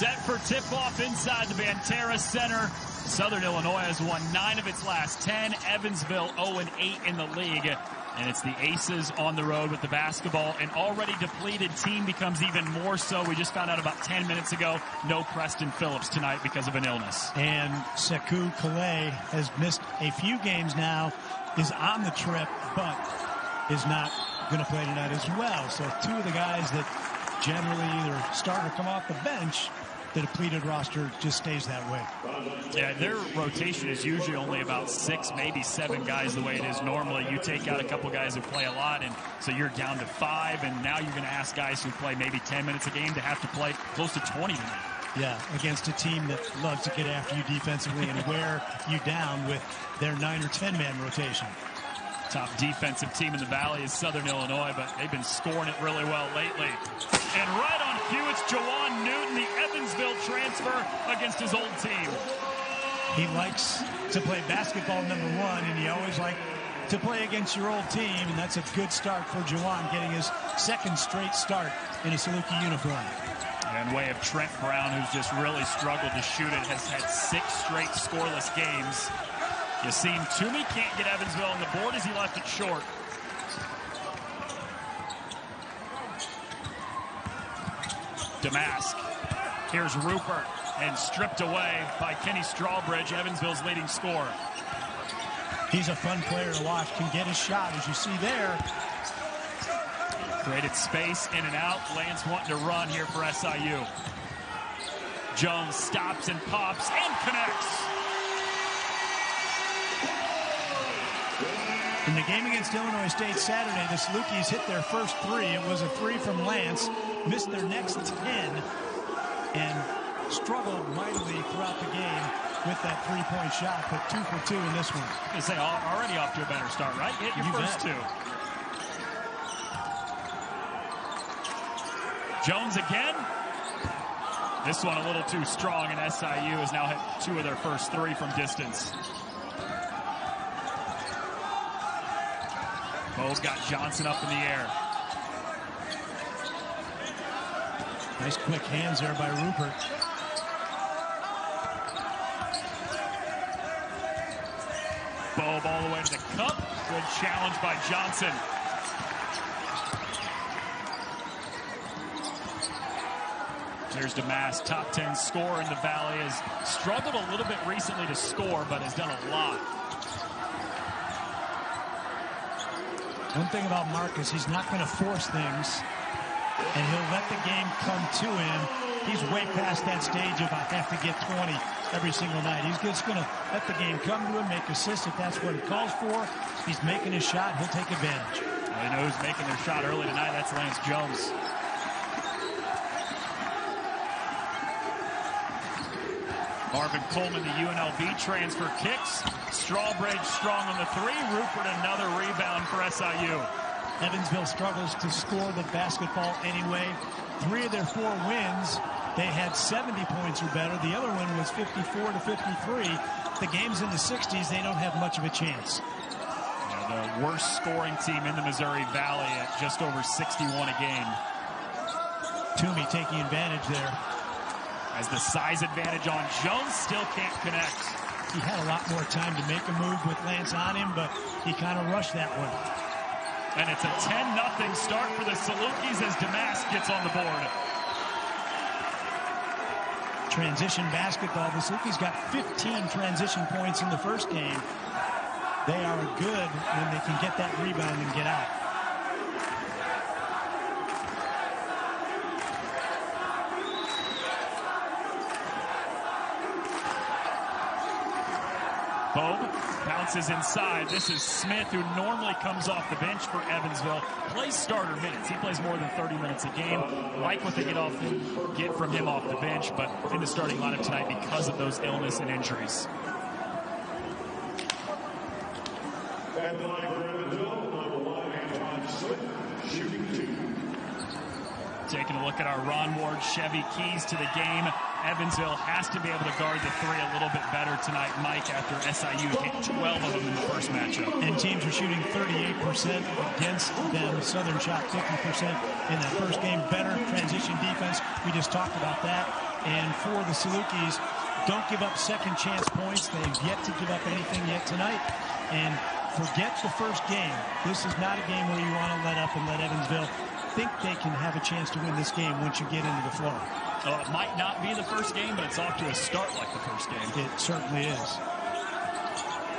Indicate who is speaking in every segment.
Speaker 1: Set for tip-off inside the Banterra Center. Southern Illinois has won 9 of its last 10. Evansville 0-8 in the league. And it's the Aces on the road with the basketball. An already depleted team becomes even more so. We just found out about 10 minutes ago, no Preston Phillips tonight because of an illness.
Speaker 2: And Sekou Kalei has missed a few games now, is on the trip, but is not going to play tonight as well. So 2 of the guys that generally either start or come off the bench, the depleted roster just stays that way.
Speaker 1: Yeah, their rotation is usually only about 6, maybe 7 guys the way it is normally. You take out a couple guys who play a lot, and so you're down to 5, and now you're going to ask guys who play maybe 10 minutes a game to have to play close to 20 tonight.
Speaker 2: Yeah, against a team that loves to get after you defensively and wear you down with their 9 or 10-man rotation.
Speaker 1: Top defensive team in the Valley is Southern Illinois, but they've been scoring it really well lately. And right on cue, it's Jawan Newton, the Evansville transfer, against his old team.
Speaker 2: He likes to play basketball, number 1, and you always like to play against your old team, and that's a good start for Jawan, getting his 2nd straight start in a Saluki uniform.
Speaker 1: And way of Trent Brown, who's just really struggled to shoot it, has had 6 straight scoreless games. Yassine Toomey can't get Evansville on the board as he left it short. Damask. Here's Rupert, and stripped away by Kenny Strawbridge, Evansville's leading scorer.
Speaker 2: He's a fun player to watch, can get his shot, as you see there.
Speaker 1: Created space, in and out. Lance wanting to run here for SIU. Jones stops and pops and connects.
Speaker 2: In the game against Illinois State Saturday, the Salukis hit their first 3. It was a 3 from Lance, missed their next 10, and struggled mightily throughout the game with that 3-point shot, but 2 for 2 in this one.
Speaker 1: I say already off to a better start, right? Hit your first 2. Jones again. This one a little too strong, and SIU has now hit 2 of their first 3 from distance. Bo's got Johnson up in the air.
Speaker 2: Nice quick hands there by Rupert.
Speaker 1: Bo all the way to the cup. Good challenge by Johnson. There's Damask, top 10 scorer in the Valley. Has struggled a little bit recently to score, but has done a lot.
Speaker 2: One thing about Marcus, he's not going to force things, and he'll let the game come to him. He's way past that stage of I have to get 20 every single night. He's just going to let the game come to him, make assists if that's what he calls for. He's making his shot, he'll take advantage.
Speaker 1: Well, you know who's making their shot early tonight? That's Lance Jones. Marvin Coleman, the UNLV transfer, kicks. Strawbridge strong on the 3. Rupert another rebound for SIU.
Speaker 2: Evansville struggles to score the basketball anyway. 3 of their 4 wins, they had 70 points or better. The other one was 54 to 53. The game's in the 60s. They don't have much of a chance.
Speaker 1: Yeah, the worst scoring team in the Missouri Valley at just over 61 a game.
Speaker 2: Toomey taking advantage there.
Speaker 1: As the size advantage on Jones, still can't connect.
Speaker 2: He had a lot more time to make a move with Lance on him, but he kind of rushed that one.
Speaker 1: And it's a 10-0 start for the Salukis as Damask gets on the board.
Speaker 2: Transition basketball. The Salukis got 15 transition points in the first game. They are good when they can get that rebound and get out.
Speaker 1: Bogue bounces inside. This is Smith, who normally comes off the bench for Evansville. Plays starter minutes. He plays more than 30 minutes a game. Like what they get from him off the bench, but in the starting lineup tonight because of those illness and injuries.
Speaker 3: And line for Evansville, number 1, Antoine Smith, shooting 2.
Speaker 1: Taking a look at our Ron Ward Chevy keys to the game. Evansville has to be able to guard the three a little bit better tonight, Mike, after SIU hit 12 of them in the first matchup. And teams are shooting 38% against them. Southern shot 50% in that first game. Better transition defense. We just talked about that. And for the Salukis, don't give up second chance points. They've yet to give up anything yet tonight. And forget the first game. This is not a game where you want to let up and let Evansville think they can have a chance to win this game once you get into the flow.
Speaker 4: Oh, it might not be the first game, but it's off to a start like the first game.
Speaker 2: It certainly is.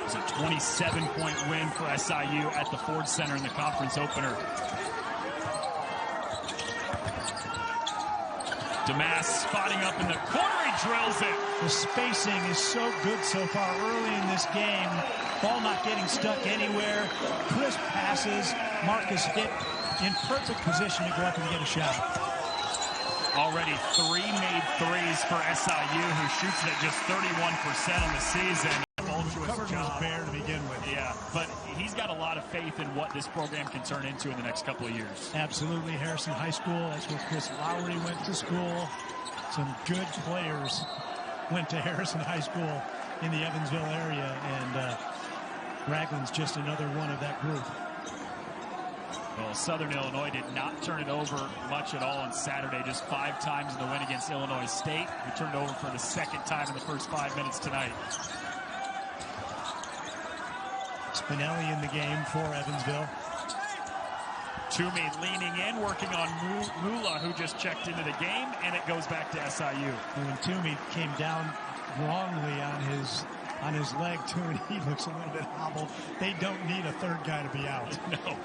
Speaker 1: It's a 27-point win for SIU at the Ford Center in the conference opener. Damas spotting up in the corner, he drills it.
Speaker 2: The spacing is so good so far early in this game. Ball not getting stuck anywhere. Crisp passes. Marcus hit in perfect position to go up and get a shot.
Speaker 1: Already 3 made threes for SIU, who shoots it at just 31% on the season.
Speaker 2: Covered was bare to begin with.
Speaker 1: Yeah, but he's got a lot of faith in what this program can turn into in the next couple of years.
Speaker 2: Absolutely. Harrison High School, that's where Chris Lowry went to school. Some good players went to Harrison High School in the Evansville area, and Ragland's just another one of that group.
Speaker 1: Well, Southern Illinois did not turn it over much at all on Saturday, just 5 times in the win against Illinois State, who turned it over for the second time in the first 5 minutes tonight.
Speaker 2: Spinelli in the game for Evansville.
Speaker 1: Toomey leaning in, working on Mula, who just checked into the game, and it goes back to SIU.
Speaker 2: And when Toomey came down wrongly on his leg, too, and he looks a little bit hobbled. They don't need a third guy to be out.
Speaker 1: No.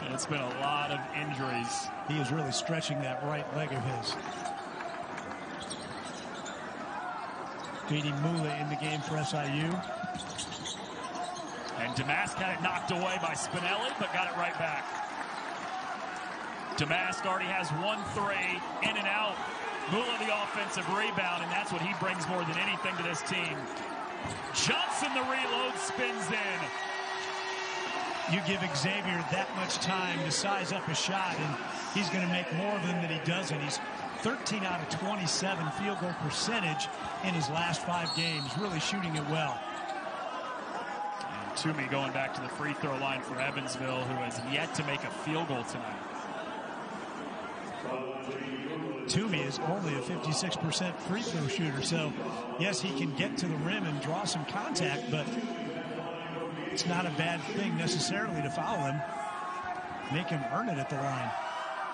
Speaker 1: And it's been a lot of injuries.
Speaker 2: He is really stretching that right leg of his. J.D. Mula in the game for SIU.
Speaker 1: And Damas had it knocked away by Spinelli, but got it right back. Damas already has 1-3 in and out. Mula the offensive rebound, and that's what he brings more than anything to this team. Johnson the reload, spins in.
Speaker 2: You give Xavier that much time to size up a shot, and he's going to make more of them than he doesn't. He's 13 out of 27 field goal percentage in his last 5 games, really shooting it well.
Speaker 1: And Toomey going back to the free throw line for Evansville, who has yet to make a field goal tonight.
Speaker 2: Toomey is only a 56% free throw shooter, so yes, he can get to the rim and draw some contact, but it's not a bad thing necessarily to foul him. Make him earn it at the line.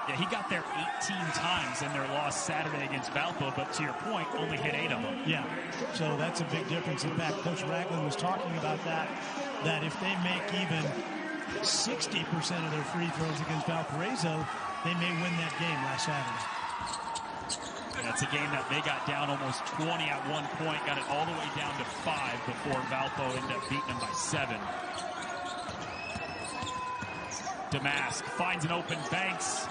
Speaker 1: Yeah, he got there 18 times in their loss Saturday against Valpo, but to your point, only hit 8 of them.
Speaker 2: Yeah, so that's a big difference. In fact, Coach Ragland was talking about that if they make even 60% of their free throws against Valparaiso, they may win that game last Saturday.
Speaker 1: That's a game that they got down almost 20 at one point, got it all the way down to 5 before Valpo ended up beating them by 7. Damas finds an open Banks.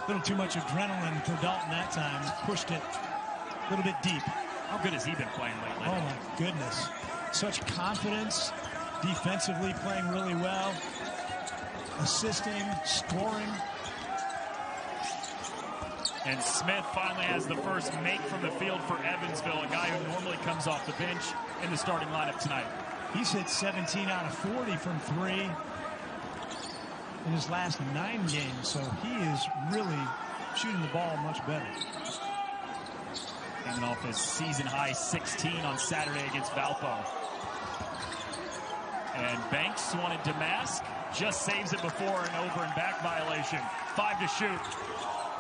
Speaker 2: A little too much adrenaline for Dalton that time. Pushed it a little bit deep.
Speaker 1: How good has he been playing lately?
Speaker 2: Oh, my goodness. Such confidence. Defensively playing really well. Assisting, scoring.
Speaker 1: And Smith finally has the first make from the field for Evansville, a guy who normally comes off the bench in the starting lineup tonight.
Speaker 2: He's hit 17 out of 40 from 3 in his last 9 games, so he is really shooting the ball much better.
Speaker 1: Coming off his season-high 16 on Saturday against Valpo. And Banks wanted Damas, just saves it before an over and back violation. 5 to shoot.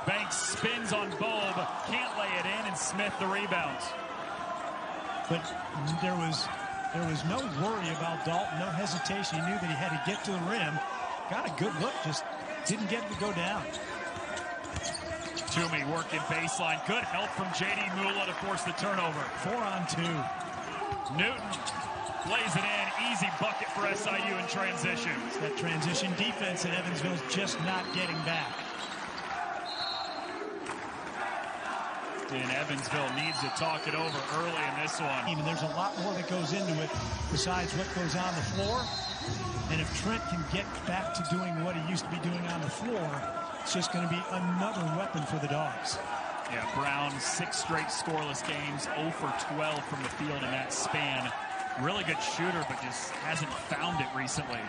Speaker 1: Banks spins on Bobe, can't lay it in, and Smith the rebounds.
Speaker 2: But there was no worry about Dalton, no hesitation. He knew that he had to get to the rim. Got a good look, just didn't get it to go down.
Speaker 1: Toomey working baseline. Good help from J.D. Mula to force the turnover.
Speaker 2: 4-on-2.
Speaker 1: Newton lays it in. Easy bucket for SIU in transition.
Speaker 2: That transition defense that Evansville's just not getting back.
Speaker 1: And Evansville needs to talk it over early in this one.
Speaker 2: And there's a lot more that goes into it besides what goes on the floor. And if Trent can get back to doing what he used to be doing on the floor, it's just going to be another weapon for the Dogs.
Speaker 1: Yeah, Brown, 6 straight scoreless games, 0 for 12 from the field in that span. Really good shooter, but just hasn't found it recently.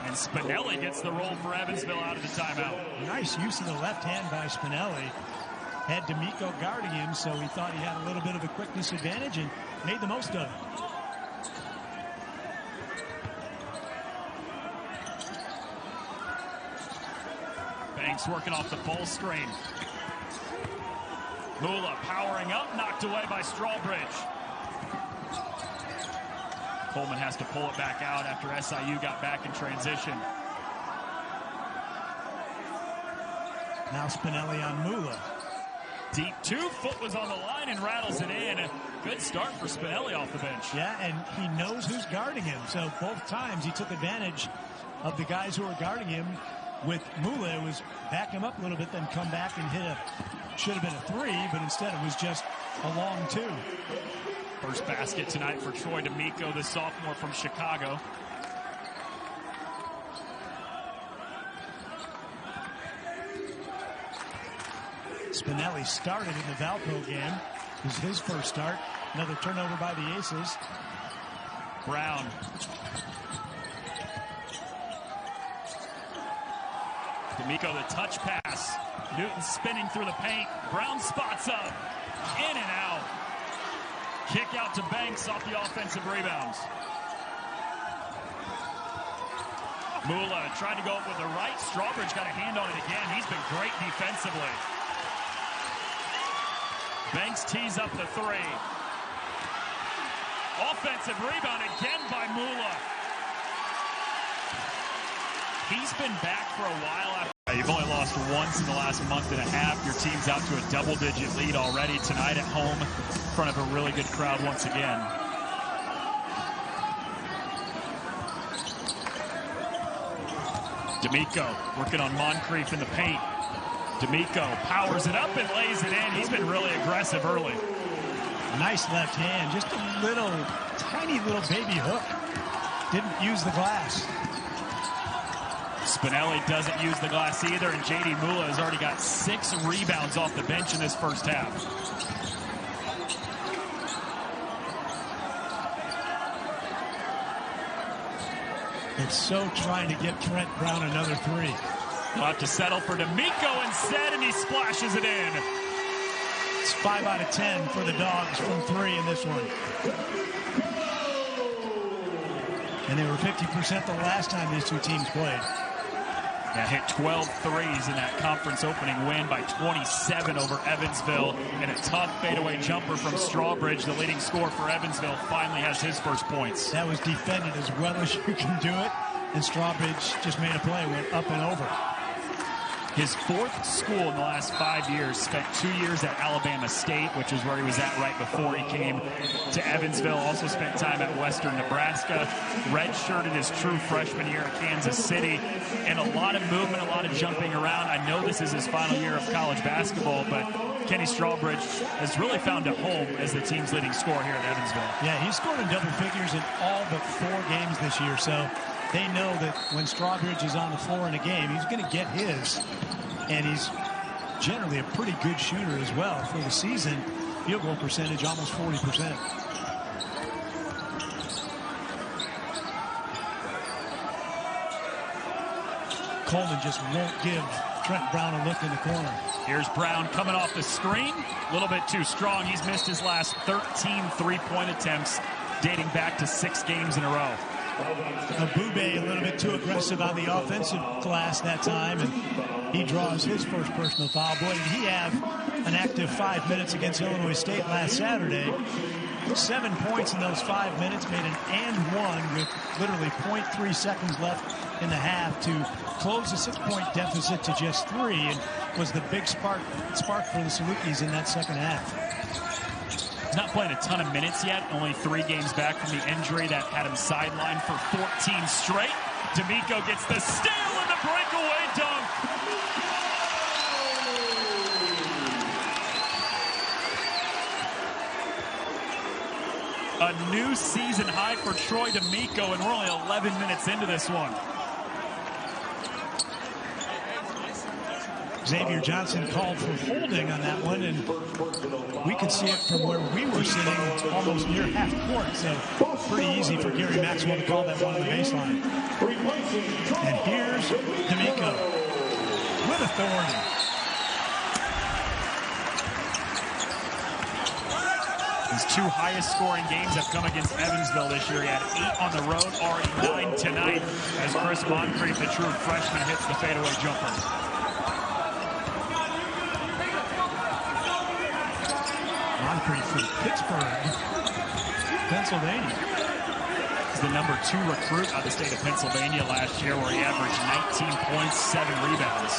Speaker 1: And Spinelli gets the roll for Evansville out of the timeout.
Speaker 2: Nice use of the left hand by Spinelli. Had D'Amico guarding him, so he thought he had a little bit of a quickness advantage and made the most of it.
Speaker 1: Banks working off the ball screen. Mula powering up, knocked away by Strawbridge. Coleman has to pull it back out after SIU got back in transition.
Speaker 2: Now Spinelli on Mula.
Speaker 1: Deep 2 foot was on the line and rattles it in. A good start for Spinelli off the bench.
Speaker 2: Yeah, and he knows who's guarding him. So both times he took advantage of the guys who were guarding him. With Mula, it was back him up a little bit, then come back and hit should have been a 3, but instead it was just a long 2.
Speaker 1: First basket tonight for Troy D'Amico, the sophomore from Chicago.
Speaker 2: Spinelli started in the Valpo game. It was his first start. Another turnover by the Aces.
Speaker 1: Brown. D'Amico, the touch pass. Newton spinning through the paint. Brown spots up. In and out. Kick out to Banks off the offensive rebounds. Mula tried to go up with the right. Strawbridge got a hand on it again. He's been great defensively. Banks tees up the 3. Offensive rebound again by Mula. He's been back for a while after. You've only lost once in the last month and a half. Your team's out to a double-digit lead already tonight at home in front of a really good crowd once again. D'Amico working on Moncrief in the paint. D'Amico powers it up and lays it in. He's been really aggressive early.
Speaker 2: Nice left hand. Just a little, tiny little baby hook. Didn't use the glass.
Speaker 1: Spinelli doesn't use the glass either, and J.D. Mula has already got 6 rebounds off the bench in this first half.
Speaker 2: It's so trying to get Trent Brown another 3.
Speaker 1: He'll have to settle for D'Amico instead, and he splashes it in.
Speaker 2: It's 5 out of 10 for the Dogs from 3 in this one. And they were 50% the last time these two teams played.
Speaker 1: Yeah, hit 12 threes in that conference opening win by 27 over Evansville. And a tough fadeaway jumper from Strawbridge, the leading scorer for Evansville, finally has his first points.
Speaker 2: That was defended as well as you can do it. And Strawbridge just made a play, went up and over.
Speaker 1: His 4th school in the last 5 years, spent 2 years at Alabama State, which is where he was at right before he came to Evansville. Also spent time at Western Nebraska. Redshirted his true freshman year at Kansas City. And a lot of movement, a lot of jumping around. I know this is his final year of college basketball, but Kenny Strawbridge has really found a home as the team's leading scorer here at Evansville.
Speaker 2: Yeah, he's scored in double figures in all but 4 games this year. So they know that when Strawbridge is on the floor in a game, he's going to get his. And he's generally a pretty good shooter as well for the season. Field goal percentage almost 40%. Coleman just won't give Trent Brown a look in the corner.
Speaker 1: Here's Brown coming off the screen. A little bit too strong. He's missed his last 13 three-point attempts dating back to 6 games in a row.
Speaker 2: Abube a little bit too aggressive on the offensive glass that time, and he draws his first personal foul. Boy, did he have an active 5 minutes against Illinois State last Saturday. 7 points in those 5 minutes, made an and one with literally 0.3 seconds left in the half to close the 6-point deficit to just 3, and was the big spark for the Salukis in that second half.
Speaker 1: He's not playing a ton of minutes yet, only 3 games back from the injury that had him sidelined for 14 straight. D'Amico gets the steal and the breakaway dunk. A new season high for Troy D'Amico, and we're only 11 minutes into this one.
Speaker 2: Xavier Johnson called for holding on that one, and we could see it from where we were sitting almost near half court. So pretty easy for Gary Maxwell to call that one on the baseline. And here's D'Amico with authority.
Speaker 1: His two highest scoring games have come against Evansville this year. He had 8 on the road, already 9 tonight, as Chris Moncrief, the true freshman, hits the fadeaway jumper.
Speaker 2: Moncrief from Pittsburgh, Pennsylvania.
Speaker 1: He's the #2 recruit out of the state of Pennsylvania last year, where he averaged 19 points, 7 rebounds.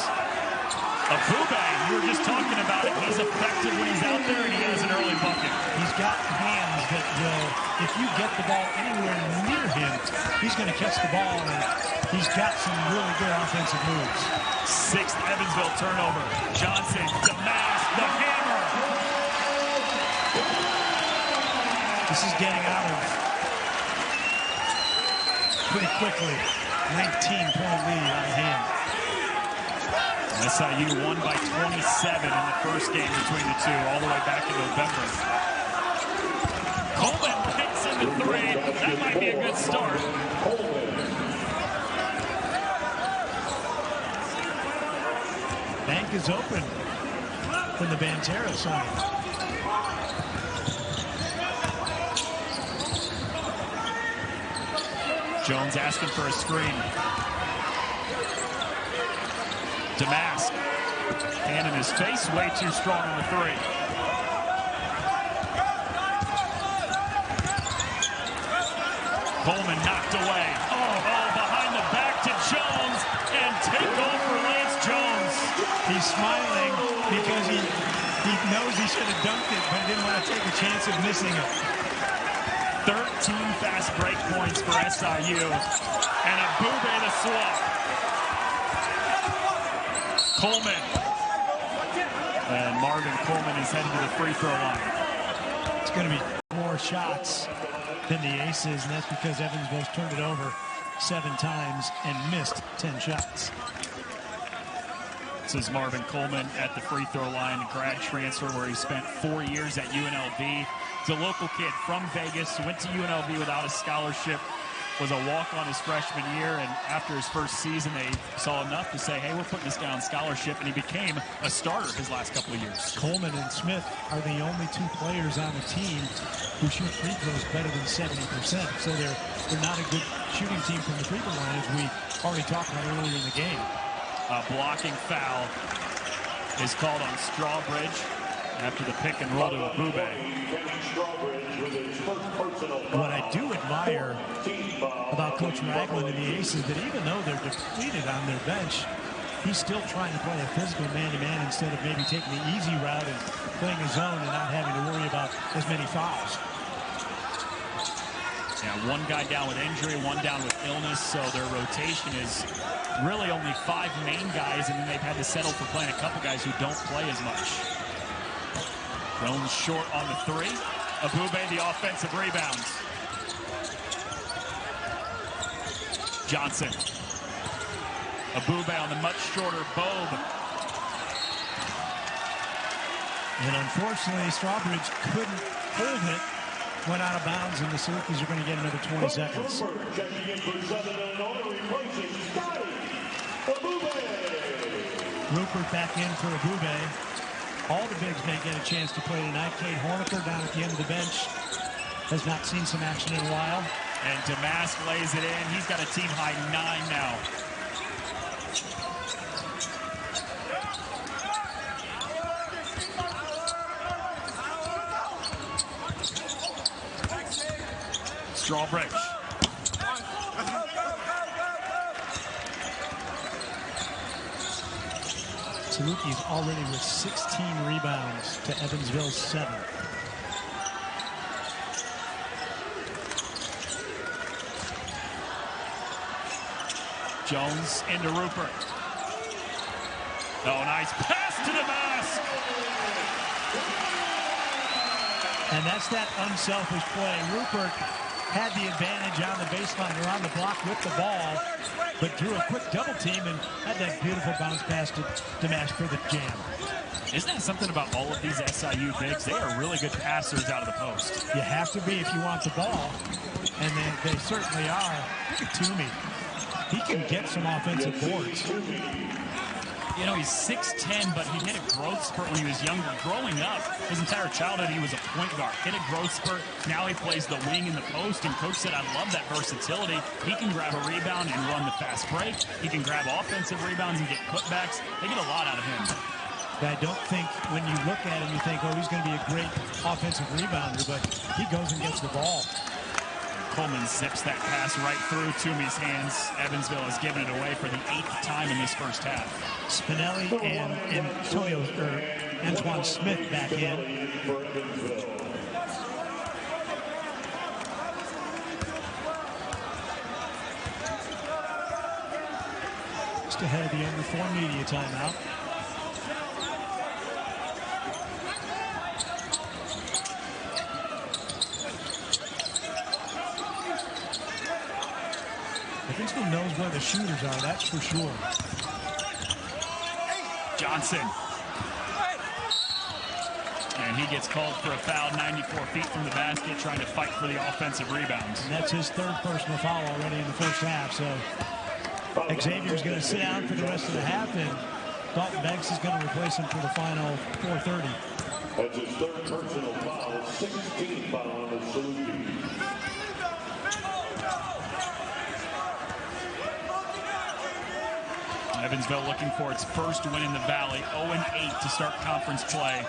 Speaker 1: Abube, we were just talking about it. He's effective when he's out there, and he has an early bucket.
Speaker 2: He's got hands that will, if you get the ball anywhere near him, he's going to catch the ball, and he's got some really good offensive moves.
Speaker 1: 6th Evansville turnover. Johnson, Damas, the hammer.
Speaker 2: This is getting out of pretty quickly. 19-point lead out of hand.
Speaker 1: SIU won by 27 in the first game between the two, all the way back in November. Coleman hits in the 3. That might be a good start.
Speaker 2: Bank is open from the Banchero side.
Speaker 1: Jones asking for a screen. Damas, hand in his face, way too strong on the 3. Coleman knocked away. Oh, behind the back to Jones, and take off for Lance Jones.
Speaker 2: He's smiling because he knows he should have dunked it, but he didn't want to take a chance of missing it.
Speaker 1: 13 fast break points for SIU, and Abube the swap. Coleman. And Marvin Coleman is heading to the free throw line.
Speaker 2: It's going to be more shots than the Aces, and that's because Evansville's turned it over 7 times and missed 10 shots.
Speaker 1: This is Marvin Coleman at the free throw line, grad transfer where he spent 4 years at UNLV. He's a local kid from Vegas, went to UNLV without a scholarship, was a walk-on his freshman year, and after his first season, they saw enough to say, hey, we're putting this guy on scholarship, and he became a starter his last couple of years.
Speaker 2: Coleman and Smith are the only 2 players on the team who shoot free throws better than 70%. So they're not a good shooting team from the free throw line, as we already talked about earlier in the game.
Speaker 1: A blocking foul is called on Strawbridge after the pick and roll to Abube.
Speaker 2: What I do admire about Coach Ragland and the Aces, that even though they're depleted on their bench, he's still trying to play a physical man-to-man instead of maybe taking the easy route and playing his own and not having to worry about as many fouls.
Speaker 1: Yeah, 1 guy down with injury, 1 down with illness, so their rotation is really only 5 main guys, and then they've had to settle for playing a couple guys who don't play as much. Jones short on the 3. Abube the offensive rebounds. Johnson. Abube on the much shorter Bobe.
Speaker 2: And unfortunately, Strawbridge couldn't hold it. Went out of bounds, and the Salukis are going to get another 20 seconds. Rupert back in for Abube. All the bigs may get a chance to play tonight. Cade Horniker down at the end of the bench has not seen some action in a while.
Speaker 1: And Damas lays it in. He's got a team high 9 now. Strawbridge.
Speaker 2: Salukis already with 16 rebounds to Evansville's 7.
Speaker 1: Jones into Rupert. Oh, nice pass to Damas.
Speaker 2: And that's that unselfish play. Rupert had the advantage on the baseline or on the block with the ball, but drew a quick double team and had that beautiful bounce pass to Dimash for the jam.
Speaker 1: Isn't that something about all of these SIU bigs? They are really good passers out of the post.
Speaker 2: You have to be if you want the ball, and they certainly are. Look at Toomey. He can get some offensive boards.
Speaker 1: You know, he's 6'10", but he hit a growth spurt when he was younger. Growing up, his entire childhood, he was a point guard. Hit a growth spurt. Now he plays the wing in the post, and Coach said, I love that versatility. He can grab a rebound and run the fast break. He can grab offensive rebounds and get putbacks. They get a lot out of him.
Speaker 2: I don't think when you look at him, you think, oh, he's going to be a great offensive rebounder, but he goes and gets the ball.
Speaker 1: Coleman zips that pass right through Toomey's hands. Evansville has given it away for the 8th time in this first half.
Speaker 2: Spinelli and Antoine Smith back in. Just ahead of the under 4 media timeout. Evansville knows where the shooters are, that's for sure.
Speaker 1: Johnson. And he gets called for a foul 94 feet from the basket, trying to fight for the offensive rebounds.
Speaker 2: And that's his 3rd personal foul already in the first half, so Xavier's going to sit down for the rest of the half, and Dalton Banks is going to replace him for the final 4:30.
Speaker 3: That's his 3rd personal foul, 16th foul on the Saluki.
Speaker 1: Evansville looking for its first win in the Valley, 0-8 to start conference play.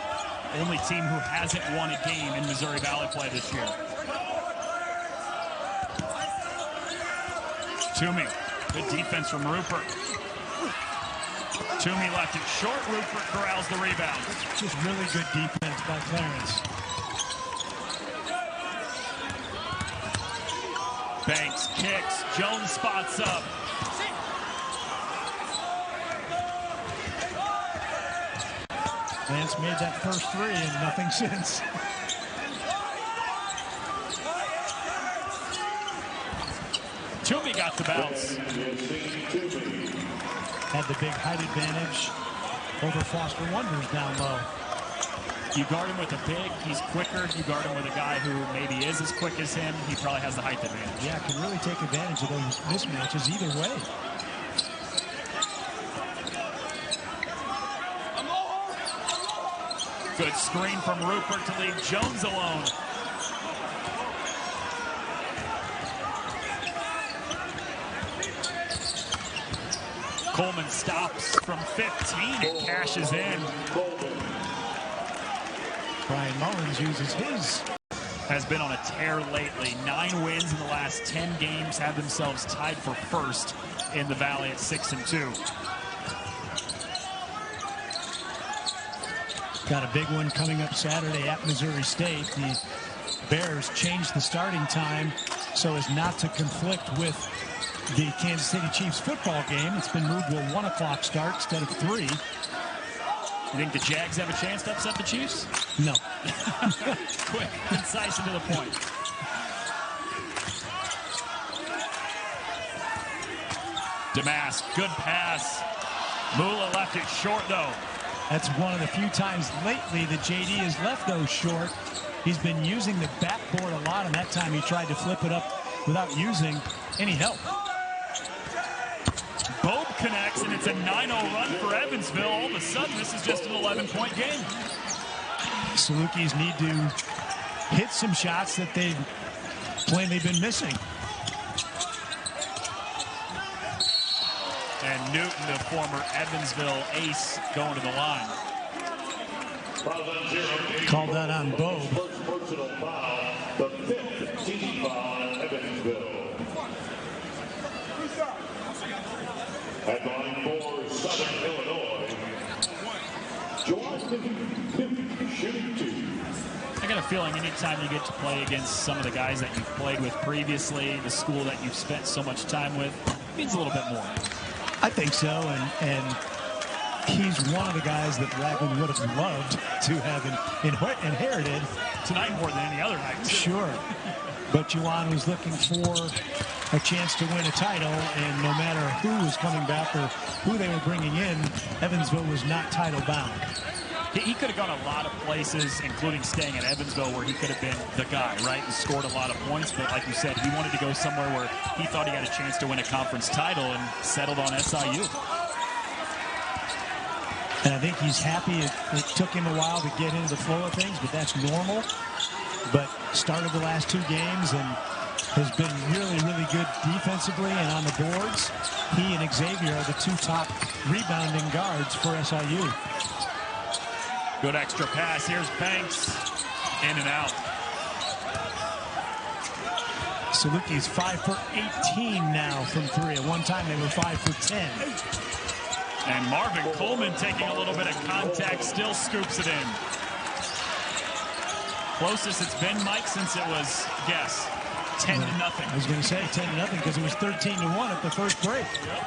Speaker 1: Only team who hasn't won a game in Missouri Valley play this year. Toomey, good defense from Rupert. Toomey left it short. Rupert corrals the rebound.
Speaker 2: Just really good defense by Clarence.
Speaker 1: Banks kicks. Jones spots up.
Speaker 2: Lance made that first 3 and nothing since.
Speaker 1: Toomey got the bounce.
Speaker 2: Had the big height advantage over Foster Wonders down low.
Speaker 1: You guard him with a big, he's quicker. You guard him with a guy who maybe is as quick as him, he probably has the height advantage.
Speaker 2: Yeah, can really take advantage of those mismatches either way.
Speaker 1: Good screen from Rupert to leave Jones alone. Coleman stops from 15 and cashes in.
Speaker 2: Brian Mullins uses his.
Speaker 1: Has been on a tear lately. 9 wins in the last 10 games, have themselves tied for first in the Valley at 6-2.
Speaker 2: Got a big one coming up Saturday at Missouri State. The Bears changed the starting time so as not to conflict with the Kansas City Chiefs football game. It's been moved to a 1 o'clock start instead of 3.
Speaker 1: You think the Jags have a chance to upset the Chiefs?
Speaker 2: No.
Speaker 1: Quick, concise, and to the point. Damas, good pass. Mula left it short, though.
Speaker 2: That's one of the few times lately that JD has left those short. He's been using the backboard a lot, and that time he tried to flip it up without using any help.
Speaker 1: Bobe connects, and it's a 9-0 run for Evansville. All of a sudden, this is just an 11-point game.
Speaker 2: Salukis need to hit some shots that they've plainly been missing.
Speaker 1: And Newton, the former Evansville ace, going to the line.
Speaker 2: Called that on Bobe.
Speaker 3: First personal foul, the 5th team foul on Evansville. At line for Southern Illinois, Jordan shooting 2.
Speaker 1: I got a feeling anytime you get to play against some of the guys that you've played with previously, the school that you've spent so much time with, it means a little bit more.
Speaker 2: I think so, and he's one of the guys that Ragland would have loved to have inherited.
Speaker 1: Tonight more than any other night.
Speaker 2: Sure. But Juwan was looking for a chance to win a title, and no matter who was coming back or who they were bringing in, Evansville was not title bound.
Speaker 1: He could have gone a lot of places, including staying at Evansville, where he could have been the guy, right, and scored a lot of points. But like you said, he wanted to go somewhere where he thought he had a chance to win a conference title and settled on SIU.
Speaker 2: And I think he's happy. It took him a while to get into the flow of things, but that's normal. But started the last 2 games and has been really, really good defensively and on the boards. He and Xavier are the 2 top rebounding guards for SIU.
Speaker 1: Good extra pass. Here's Banks. In and out.
Speaker 2: Salukis 5 for 18 now from 3. At one time, they were 5 for 10.
Speaker 1: And Marvin Coleman taking a little bit of contact, still scoops it in. Closest it's been, Mike, since it was, guess, 10-0.
Speaker 2: I was going to say 10-0 because it was 13-1 at the first break.
Speaker 1: Yep.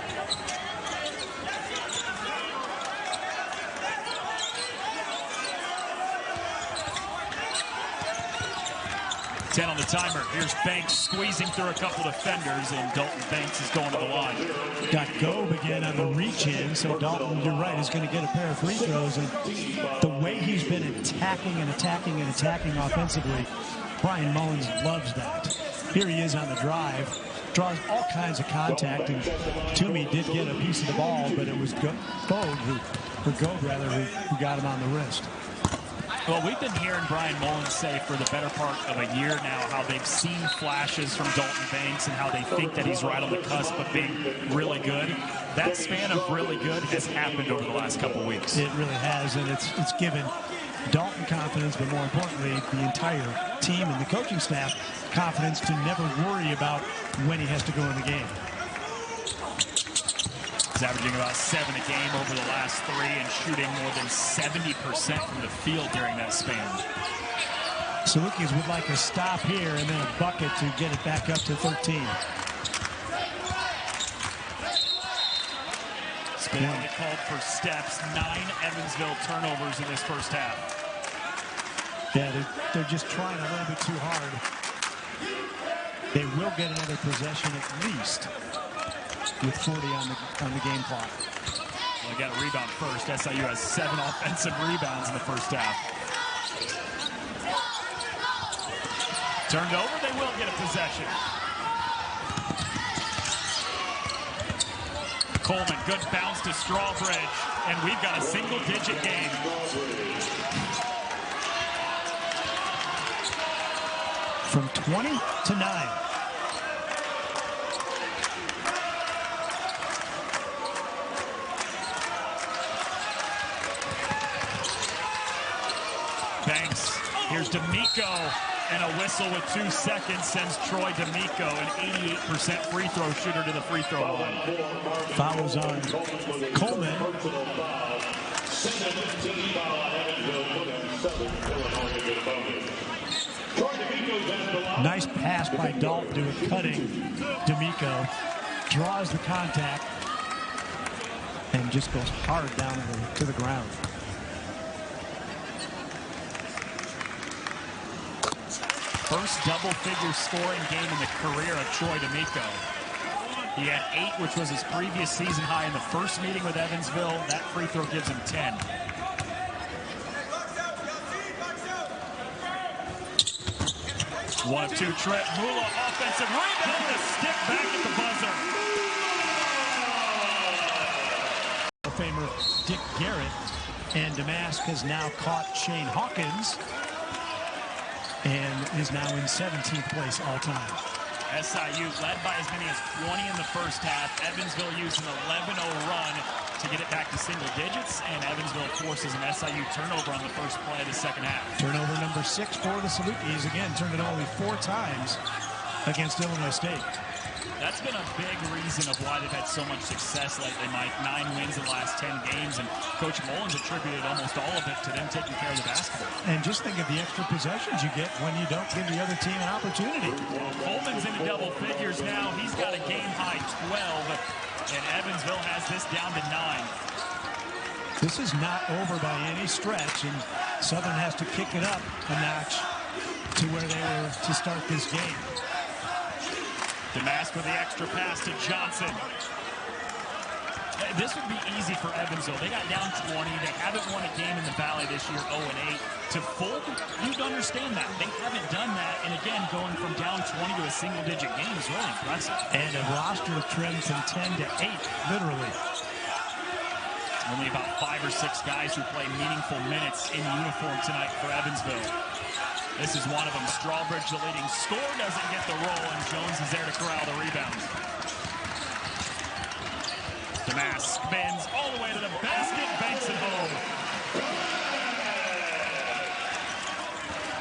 Speaker 1: 10 on the timer. Here's Banks squeezing through a couple defenders, and Dalton Banks is going to the line.
Speaker 2: Got Gove again on the reach-in, so Dalton, you're right, is going to get a pair of free throws. And the way he's been attacking and attacking and attacking offensively, Brian Mullins loves that. Here he is on the drive, draws all kinds of contact, and Toomey did get a piece of the ball, but it was Gove who got him on the wrist.
Speaker 1: Well, we've been hearing Brian Mullins say for the better part of a year now how they've seen flashes from Dalton Banks and how they think that he's right on the cusp of being really good. That span of really good has happened over the last couple weeks.
Speaker 2: It really has, and it's given Dalton confidence, but more importantly, the entire team and the coaching staff confidence to never worry about when he has to go in the game.
Speaker 1: He's averaging about 7 a game over the last 3 and shooting more than 70% from the field during that span.
Speaker 2: Salukis would like a stop here and then a bucket to get it back up to 13.
Speaker 1: Spinelli called for steps. 9 Evansville turnovers in this first half.
Speaker 2: Yeah, they're just trying a little bit too hard. They will get another possession at least with 40 on the game clock.
Speaker 1: Well, they got a rebound first. SIU has 7 offensive rebounds in the first half. Turned over, they will get a possession. Coleman, good bounce to Strawbridge, and we've got a single-digit game.
Speaker 2: From 20 to 9.
Speaker 1: Banks, here's D'Amico, and a whistle with 2 seconds sends Troy D'Amico, an 88% free throw shooter, to the free throw line.
Speaker 2: Fouls on Coleman. Nice pass by Dalton to a cutting D'Amico. Draws the contact and just goes hard down to the ground.
Speaker 1: First double-figure scoring game in the career of Troy D'Amico. He had 8, which was his previous season high in the first meeting with Evansville. That free throw gives him 10. One of 2 trip. Mula offensive rebound, a stick back at the buzzer.
Speaker 2: Famer Dick Garrett, and Damask has now caught Shane Hawkins and is now in 17th place all time.
Speaker 1: SIU led by as many as 20 in the first half. Evansville used an 11-0 run to get it back to single digits, and Evansville forces an SIU turnover on the first play of the second half.
Speaker 2: Turnover number 6 for the Salukis. Again, turned it only 4 times against Illinois State.
Speaker 1: That's been a big reason of why they've had so much success lately, Mike. 9 wins in the last 10 games, and Coach Mullins attributed almost all of it to them taking care of the basketball.
Speaker 2: And just think of the extra possessions you get when you don't give the other team an opportunity.
Speaker 1: Coleman's into double figures now. He's got a game-high 12, and Evansville has this down to 9.
Speaker 2: This is not over by any stretch, and Southern has to kick it up a notch to where they were to start this game.
Speaker 1: Damask with the extra pass to Johnson. This would be easy for Evansville. They got down 20. They haven't won a game in the Valley this year, 0-8. To fold, you'd understand that. They haven't done that, and again, going from down 20 to a single-digit game is really impressive.
Speaker 2: And a roster trimmed from 10 to 8, literally.
Speaker 1: Only about 5 or 6 guys who play meaningful minutes in uniform tonight for Evansville. This is one of them. Strawbridge, the leading scorer, doesn't get the roll, and Jones is there to corral the rebound. Damask spins all the way to the basket, banks it home.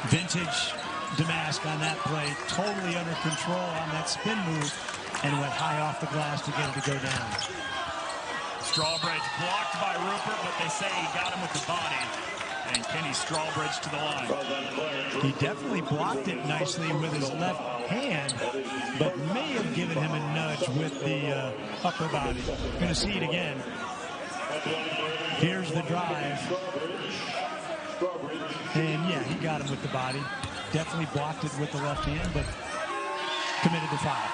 Speaker 2: Vintage Damask on that play, totally under control on that spin move, and went high off the glass to get it to go down.
Speaker 1: Strawbridge blocked by Rupert, but they say he got him with the body. And Kenny Strawbridge to the line.
Speaker 2: He definitely blocked it nicely with his left hand, but may have given him a nudge with the upper body. Going to see it again. Here's the drive. And yeah, he got him with the body. Definitely blocked it with the left hand, but committed the foul.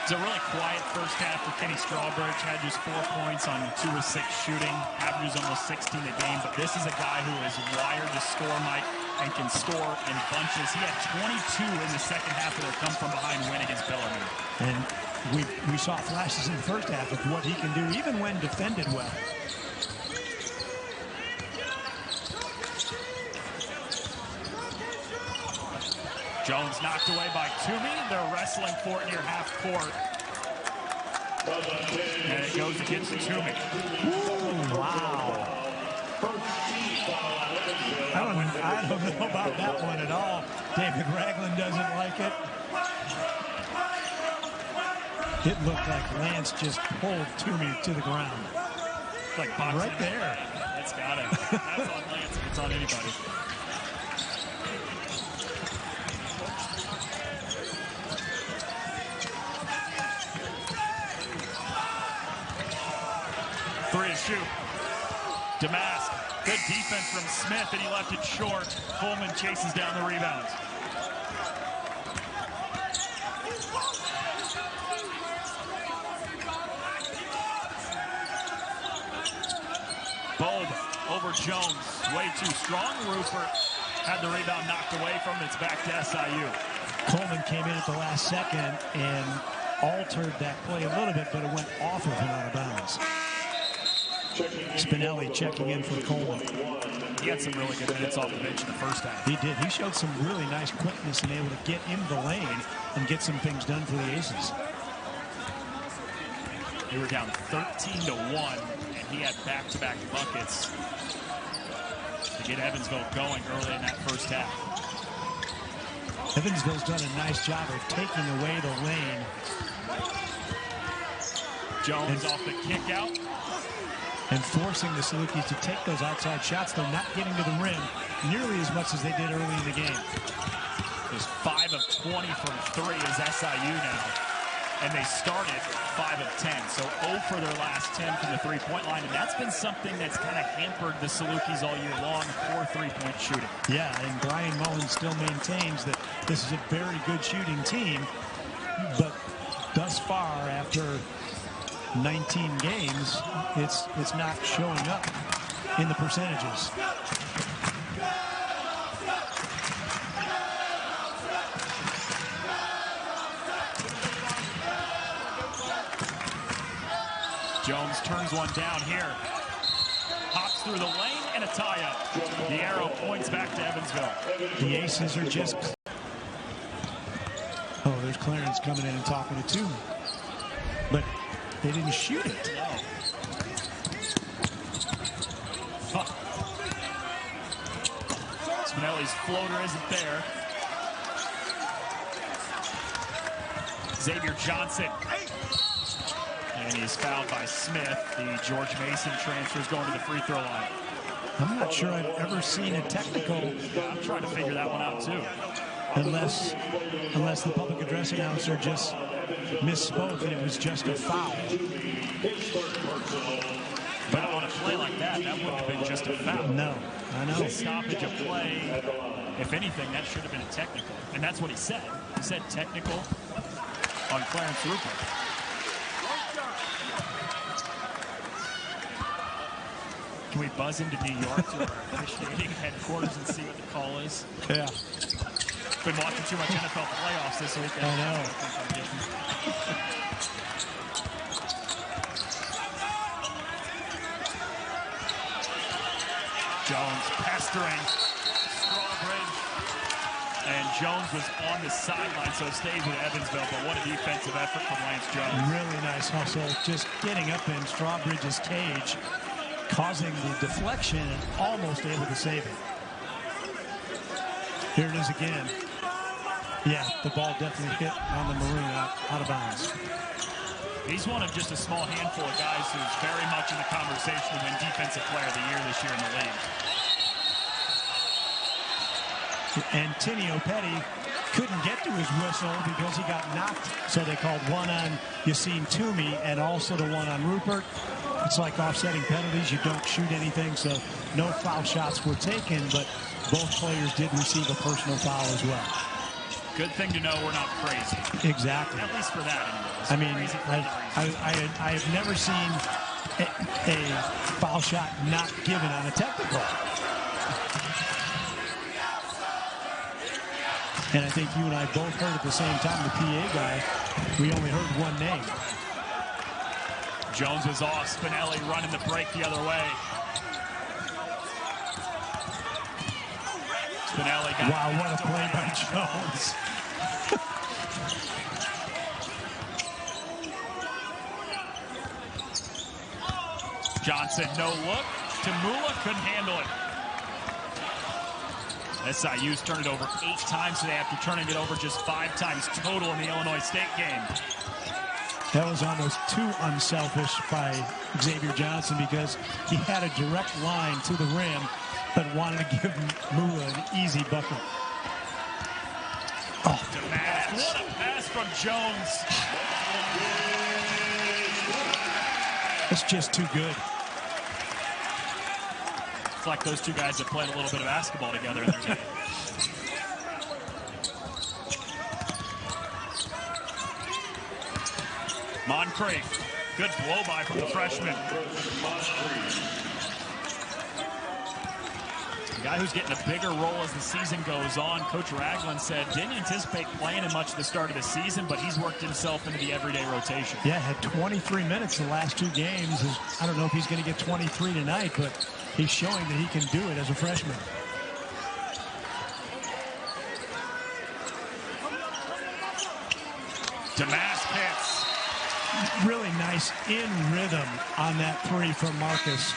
Speaker 1: It's a really quiet first half for Kenny Strawbridge. Had just 4 points on 2 of 6 shooting. Averages almost 16 a game. But this is a guy who is wired to score, Mike, and can score in bunches. He had 22 in the second half of their come from behind win against Bellarmine.
Speaker 2: And we saw flashes in the first half of what he can do, even when defended well.
Speaker 1: Jones knocked away by Toomey. They're wrestling for it near half court. And it goes against Toomey.
Speaker 2: Ooh, wow. I don't know about that one at all. David Ragland doesn't like it. It looked like Lance just pulled Toomey to the ground.
Speaker 1: Like boxing.
Speaker 2: Right there.
Speaker 1: That's got it. That's on Lance if it's on anybody. Three to shoot. Damask. Good defense from Smith, and he left it short. Coleman chases down the rebounds. Bobe over Jones. Way too strong. Rupert had the rebound knocked away from him. It's back to SIU.
Speaker 2: Coleman came in at the last second and altered that play a little bit, but it went off of him out of bounds. Spinelli checking in for Coleman.
Speaker 1: He had some really good minutes off the bench in the first half.
Speaker 2: He did. He showed some really nice quickness and able to get into the lane and get some things done for the Aces.
Speaker 1: They were down 13-1, and he had back-to-back buckets to get Evansville going early in that first half.
Speaker 2: Evansville's done a nice job of taking away the lane.
Speaker 1: Jones off the kick out.
Speaker 2: And forcing the Salukis to take those outside shots. They're not getting to the rim nearly as much as they did early in the game.
Speaker 1: Just 5 of 20 from 3 is SIU now. And they started 5 of 10. So 0 for their last 10 from the three-point line. And that's been something that's kind of hampered the Salukis all year long, poor three-point shooting.
Speaker 2: Yeah, and Brian Mullins still maintains that this is a very good shooting team. But thus far, after 19 games, it's not showing up in the percentages.
Speaker 1: Jones turns one down here. Hops through the lane and a tie-up. The arrow points back to Evansville.
Speaker 2: The Aces are just... Oh, there's Clarence coming in and talking to Toomey. But they didn't shoot it.
Speaker 1: No. Spinelli's floater isn't there. Xavier Johnson. And he's fouled by Smith. The George Mason transfers going to the free throw line.
Speaker 2: I'm not sure I've ever seen a technical.
Speaker 1: I'm trying to figure that one out too.
Speaker 2: Unless the public address announcer just misspoke and it was just a foul.
Speaker 3: His third personal.
Speaker 1: But on a play like that, that wouldn't have been just a foul.
Speaker 2: No, I know.
Speaker 1: A stoppage of play. If anything, that should have been a technical. And that's what he said. He said technical on Clarence Rupert. Can we buzz into New York to our officiating headquarters and see what the call is?
Speaker 2: Yeah.
Speaker 1: Been watching too much NFL playoffs this weekend.
Speaker 2: I know.
Speaker 1: Jones pestering Strawbridge. And Jones was on the sideline, so it stays with Evansville. But what a defensive effort from Lance Jones.
Speaker 2: Really nice hustle. Just getting up in Strawbridge's cage, causing the deflection and almost able to save it. Here it is again. Yeah, the ball definitely hit on the maroon out of bounds.
Speaker 1: He's one of just a small handful of guys who's very much in the conversation to win Defensive Player of the Year this year in the league.
Speaker 2: And Tinio Petty couldn't get to his whistle because he got knocked. So they called one on Yassine Toomey and also the one on Rupert. It's like offsetting penalties. You don't shoot anything, so no foul shots were taken, but both players did receive a personal foul as well.
Speaker 1: Good thing to know we're not crazy.
Speaker 2: Exactly.
Speaker 1: At least for that, anyways.
Speaker 2: I mean, I have never seen a foul shot not given on a technical. And I think you and I both heard at the same time, the PA guy, we only heard one name.
Speaker 1: Jones was off. Spinelli running the break the other way. Spinelli got
Speaker 2: wow, what a play by Jones.
Speaker 1: Johnson, no look. Tamula couldn't handle it. SIU's turned it over 8 times today after turning it over just 5 times total in the Illinois State game.
Speaker 2: That was almost too unselfish by Xavier Johnson because he had a direct line to the rim but wanted to give Mula an easy bucket. Oh,
Speaker 1: Damas, what a pass from Jones.
Speaker 2: It's just too good.
Speaker 1: It's like those two guys have played a little bit of basketball together in their day. Moncrief, good blow by from the freshman. The guy who's getting a bigger role as the season goes on. Coach Ragland said didn't anticipate playing him much at the start of the season, but he's worked himself into the everyday rotation.
Speaker 2: Yeah, had 23 minutes the last 2 games. I don't know if he's going to get 23 tonight, but he's showing that he can do it as a freshman.
Speaker 1: Damas hits.
Speaker 2: Really nice in rhythm on that 3 from Marcus.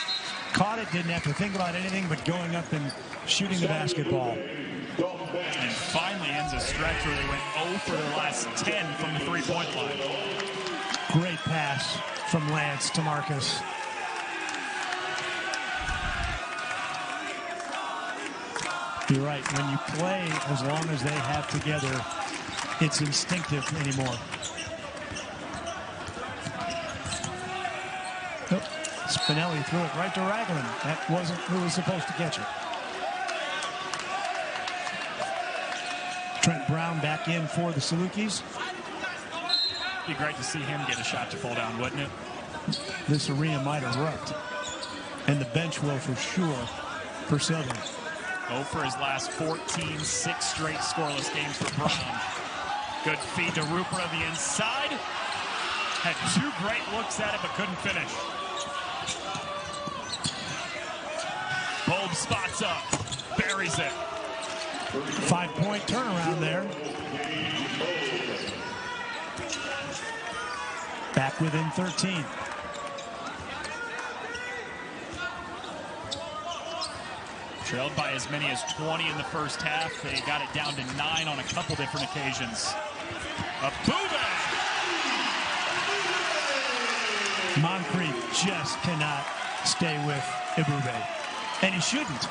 Speaker 2: Caught it, didn't have to think about anything but going up and shooting the basketball.
Speaker 1: And finally ends a stretch where they went 0 for their last 10 from the 3-point line.
Speaker 2: Great pass from Lance to Marcus. You're right, when you play as long as they have together, it's instinctive anymore. Oh, Spinelli threw it right to Ragland. That wasn't who was supposed to catch it. Trent Brown back in for the Salukis.
Speaker 1: Be great to see him get a shot to fall down, wouldn't it?
Speaker 2: This arena might erupt. And the bench will for sure for Southern.
Speaker 1: 0 for his last 14, 6 straight scoreless games for Brown. Good feed to Rupert on the inside. Had 2 great looks at it, but couldn't finish. Bulb spots up, buries it.
Speaker 2: 5-point turnaround there. Back within 13.
Speaker 1: Trailed by as many as 20 in the first half. They got it down to 9 on a couple different occasions. Abube!
Speaker 2: Moncrief just cannot stay with Abube. And he shouldn't.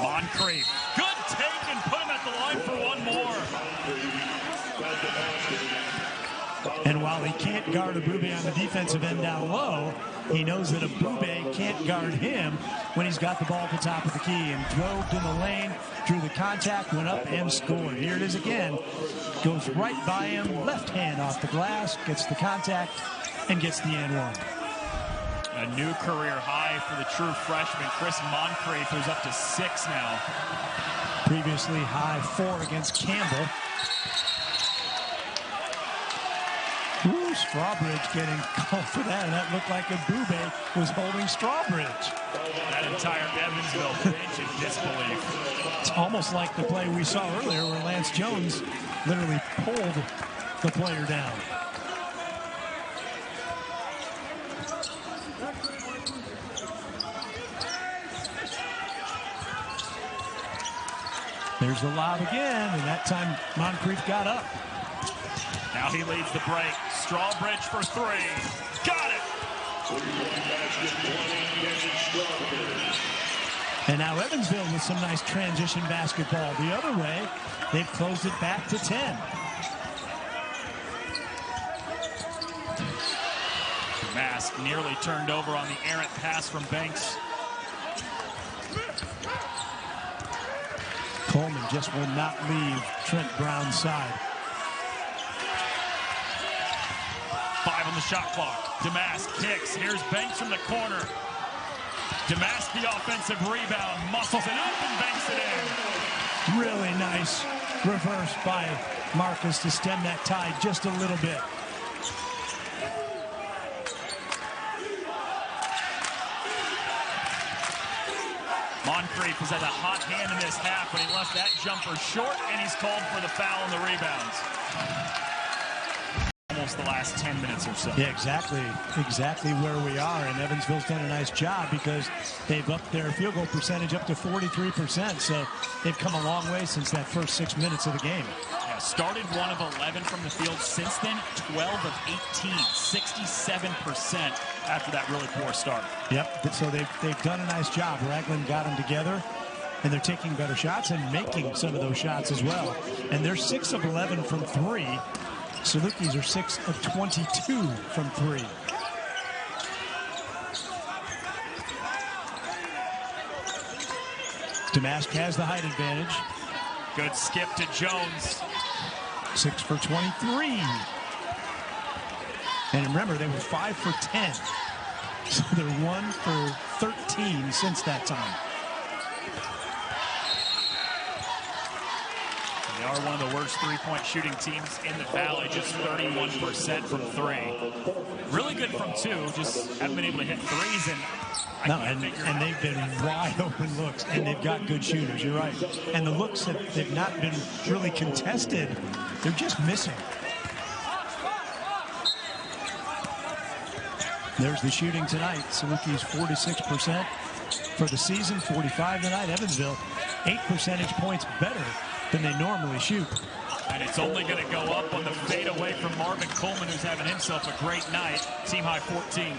Speaker 1: Moncrief, good take and put him at the line for one more.
Speaker 2: And while he can't guard Abube on the defensive end down low, he knows that Abube can't guard him when he's got the ball at the top of the key, and drove in the lane, drew the contact, went up and scored. Here it is again. Goes right by him, left hand off the glass, gets the contact, and gets the and one.
Speaker 1: A new career high for the true freshman, Chris Moncrief, who's up to 6 now.
Speaker 2: Previously high 4 against Campbell. Ooh, Strawbridge getting called for that, and that looked like Abube was holding Strawbridge.
Speaker 1: That entire Evansville bench in disbelief.
Speaker 2: It's almost like the play we saw earlier where Lance Jones literally pulled the player down. There's the lob again, and that time Moncrief got up.
Speaker 1: Now he leads the break. Strawbridge for 3. Got it!
Speaker 2: And now Evansville with some nice transition basketball. The other way, they've closed it back to 10.
Speaker 1: Mask nearly turned over on the errant pass from Banks.
Speaker 2: Coleman just will not leave Trent Brown's side.
Speaker 1: 5 on the shot clock. Damask kicks. Here's Banks from the corner. Damask the offensive rebound. Muscles it up and banks it in.
Speaker 2: Really nice reverse by Marcus to stem that tide just a little bit.
Speaker 1: Moncrief has had a hot hand in this half, but he left that jumper short, and he's called for the foul on the rebounds. Almost the last 10 minutes or so.
Speaker 2: Yeah, exactly where we are, and Evansville's done a nice job because they've upped their field goal percentage up to 43%, so they've come a long way since that first 6 minutes of the game.
Speaker 1: Yeah, started 1 of 11 from the field. Since then, 12 of 18, 67% after that really poor start.
Speaker 2: Yep, so they've done a nice job. Ragland got them together, and they're taking better shots and making some of those shots as well. And they're 6 of 11 from 3. Salukis are 6 of 22 from 3. Damask has the height advantage.
Speaker 1: Good skip to Jones.
Speaker 2: 6 for 23. And remember, they were 5 for 10. So they're 1 for 13 since that time.
Speaker 1: They are one of the worst three-point shooting teams in the Valley, just 31% from 3. Really good from 2, just haven't been able to hit threes. And they've been wide open looks, and they've got good shooters, you're right. And the looks that they've not been really contested, they're just missing. There's the shooting tonight. Salukis 46% for the season, 45 tonight. Evansville, 8 percentage points better than they normally shoot. And it's only going to go up on the fadeaway from Marvin Coleman, who's having himself a great night. Team high 14.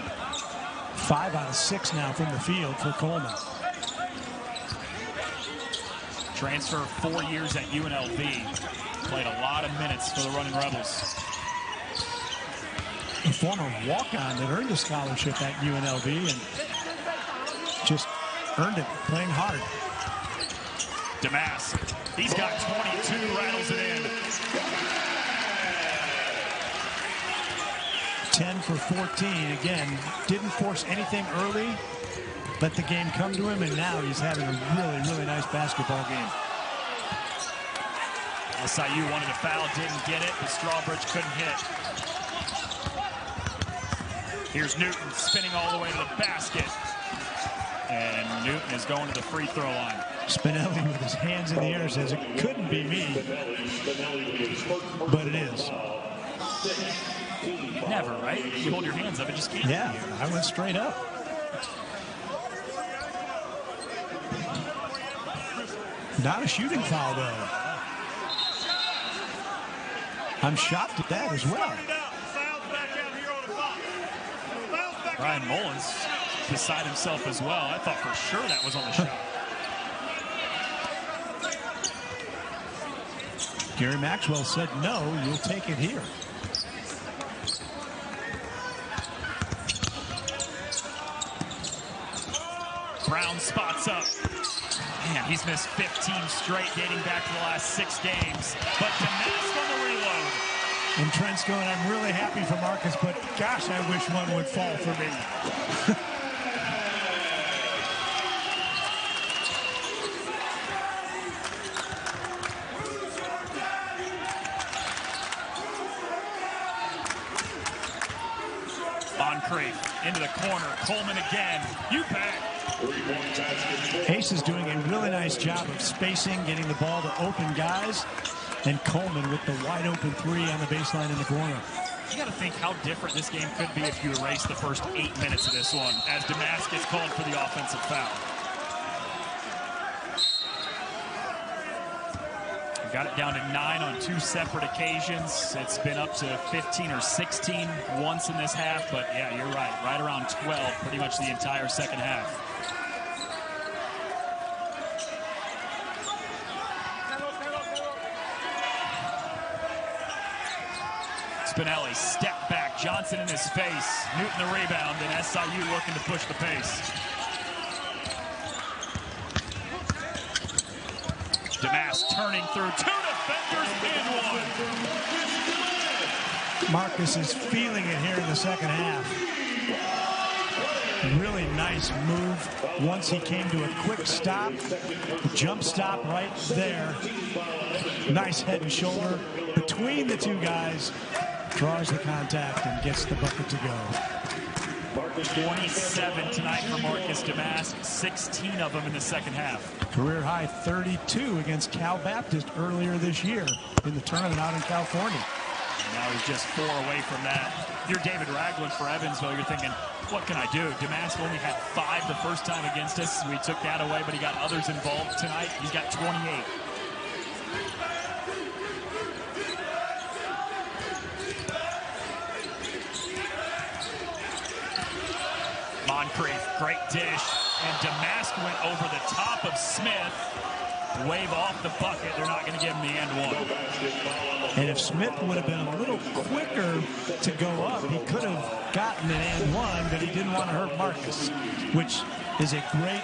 Speaker 2: 5 out of 6 now from the field for Coleman.
Speaker 1: Transfer 4 years at UNLV. Played a lot of minutes for the Running Rebels.
Speaker 2: A former walk-on that earned a scholarship at UNLV and just earned it playing hard.
Speaker 1: Damask, he's got 22, rattles it in.
Speaker 2: 10 for 14. Again, didn't force anything early, let the game come to him, and now he's having a really, really nice basketball game.
Speaker 1: SIU wanted a foul, didn't get it, but Strawbridge couldn't hit. Here's Newton spinning all the way to the basket. And Newton is going to the free throw line.
Speaker 2: Spinelli with his hands in the air says it couldn't be me, but it is.
Speaker 1: Never, right? You hold your hands up, it just can't.
Speaker 2: Yeah, I went straight up. Not a shooting foul, though. I'm shocked at that as well.
Speaker 1: Ryan Mullins beside himself as well. I thought for sure that was on the shot.
Speaker 2: Gary Maxwell said, no, you'll take it here.
Speaker 1: Brown spots up. Man, he's missed 15 straight dating back to the last 6 games. But Damask on the reload.
Speaker 2: And Trent's going, I'm really happy for Marcus, but gosh, I wish one would fall for me.
Speaker 1: Into the corner. Coleman again. You bet.
Speaker 2: Ace is doing a really nice job of spacing, getting the ball to open guys. And Coleman with the wide open 3 on the baseline in the corner.
Speaker 1: You got to think how different this game could be if you erase the first 8 minutes of this one as Damask gets called for the offensive foul. Got it down to 9 on 2 separate occasions. It's been up to 15 or 16 once in this half, but yeah, you're right. Right around 12 pretty much the entire second half. Spinelli, step back. Johnson in his face. Newton the rebound, and SIU looking to push the pace. Damask turning through 2 defenders in 1.
Speaker 2: Marcus is feeling it here in the second half. Really nice move once he came to a quick stop. Jump stop right there. Nice head and shoulder between the 2 guys. Draws the contact and gets the bucket to go.
Speaker 1: 27 tonight for Marcus Damask, 16 of them in the second half.
Speaker 2: Career high 32 against Cal Baptist earlier this year in the tournament out in California.
Speaker 1: And now he's just 4 away from that. You're David Ragland for Evansville. You're thinking, what can I do? Damask only had 5 the first time against us. We took that away, but he got others involved tonight. He's got 28. Moncrief, great dish, and Damask went over the top of Smith. Wave off the bucket. They're not going to give him the and 1.
Speaker 2: And if Smith would have been a little quicker to go up, he could have gotten an and 1, but he didn't want to hurt Marcus, which is a great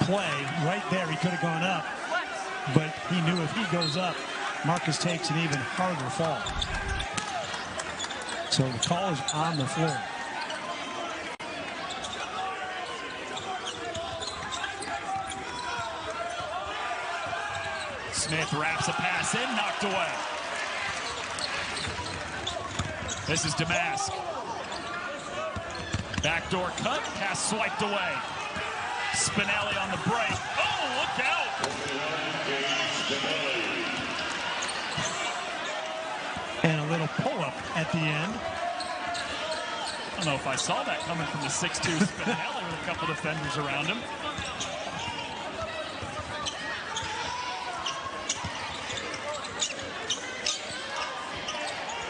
Speaker 2: play right there. He could have gone up, but he knew if he goes up, Marcus takes an even harder fall. So the call is on the floor.
Speaker 1: Smith wraps a pass in, knocked away. This is Damask. Backdoor cut, pass swiped away. Spinelli on the break. Oh, look out!
Speaker 2: And a little pull-up at the end.
Speaker 1: I don't know if I saw that coming from the 6'2 Spinelli with a couple defenders around him.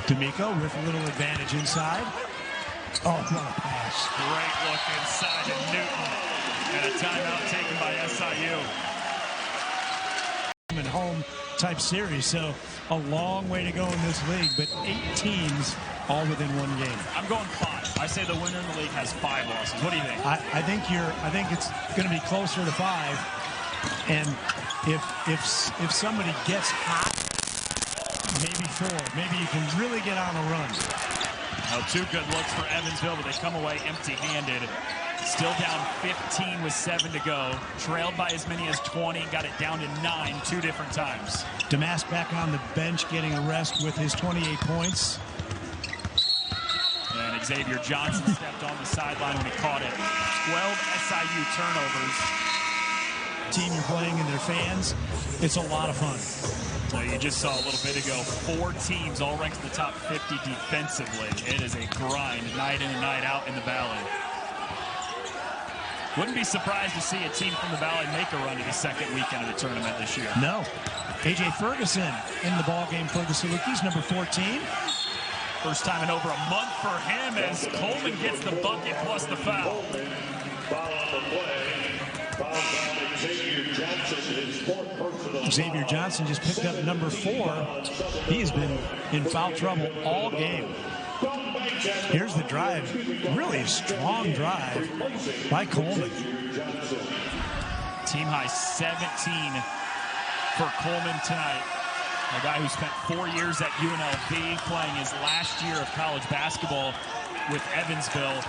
Speaker 2: D'Amico with a little advantage inside. Oh, what a pass.
Speaker 1: Great look inside to Newton. And a timeout taken by SIU.
Speaker 2: And home type series, so a long way to go in this league, but 8 teams all within 1 game.
Speaker 1: I'm going 5. I say the winner in the league has 5 losses. What do you think?
Speaker 2: I think it's going to be closer to 5. And if somebody gets hot, maybe 4. Maybe you can really get on a run.
Speaker 1: Well, 2 good looks for Evansville, but they come away empty-handed. Still down 15 with 7 to go. Trailed by as many as 20. Got it down to 9 2 different times.
Speaker 2: Damask back on the bench getting a rest with his 28 points.
Speaker 1: And Xavier Johnson stepped on the sideline when he caught it. 12 SIU turnovers.
Speaker 2: Team you're playing and their fans, it's a lot of fun.
Speaker 1: So you just saw a little bit ago, 4 teams all ranked in the top 50 defensively. It is a grind night in and night out in the Valley. Wouldn't be surprised to see a team from the Valley make a run to the second weekend of the tournament this year.
Speaker 2: No. A.J. Ferguson in the ballgame for the Salukis, number 14.
Speaker 1: First time in over a month for him as Coleman gets the bucket plus the foul.
Speaker 3: Foul on the play. Foul on Xavier
Speaker 2: Xavier Johnson just picked up number 4. He's been in foul trouble all game. Here's the drive. Really a strong drive by Coleman.
Speaker 1: Team high 17 for Coleman tonight. A guy who spent 4 years at UNLV playing his last year of college basketball with Evansville.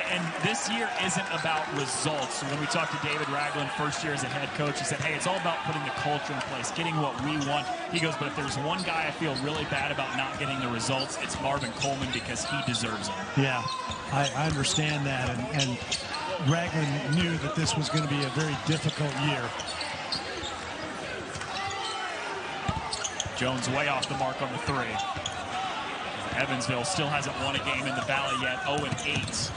Speaker 1: And this year isn't about results. When we talked to David Ragland, first year as a head coach, he said, hey, it's all about putting the culture in place, getting what we want. He goes, but if there's one guy I feel really bad about not getting the results, it's Marvin Coleman because he deserves it.
Speaker 2: Yeah, I understand that. And Ragland knew that this was going to be a very difficult year.
Speaker 1: Jones way off the mark on the 3. Evansville still hasn't won a game in the Valley yet, 0-8.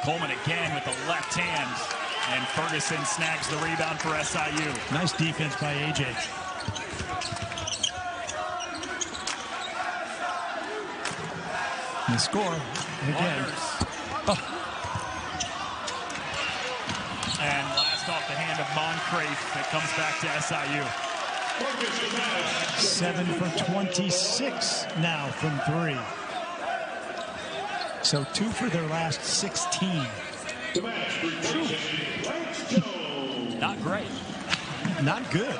Speaker 1: Coleman again with the left hand, and Ferguson snags the rebound for SIU.
Speaker 2: Nice defense by AJ. And the score, again. Oh.
Speaker 1: And last off the hand of Moncrief, it comes back to SIU.
Speaker 2: 7 for 26 now from 3. So 2 for their last 16.
Speaker 1: Not great.
Speaker 2: Not good.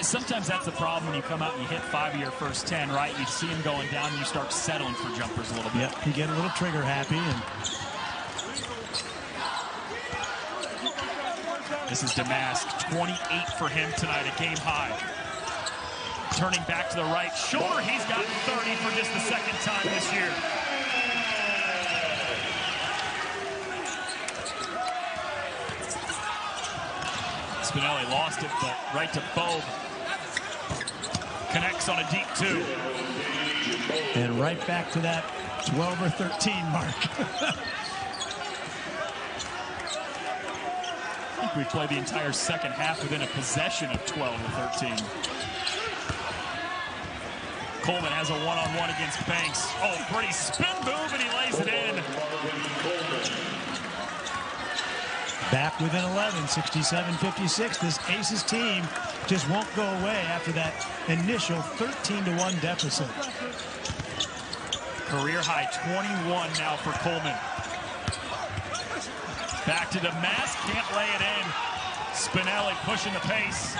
Speaker 1: Sometimes that's the problem when you come out and you hit 5 of your first 10, right? You see them going down and you start settling for jumpers a little bit.
Speaker 2: Yep, you get a little trigger happy. And
Speaker 1: this is Damask, 28 for him tonight, a game high. Turning back to the right shoulder, he's gotten 30 for just the second time this year. Spinelli lost it, but right to Bobe. Connects on a deep 2.
Speaker 2: And right back to that 12 or 13 mark.
Speaker 1: I think we played the entire second half within a possession of 12 or 13. Coleman has a one-on-one against Banks. Oh, pretty spin move, and he lays it in.
Speaker 2: Back within 11, 67-56. This Aces team just won't go away after that initial 13-1 deficit.
Speaker 1: Career high 21 now for Coleman. Back to Damask, can't lay it in. Spinelli pushing the pace.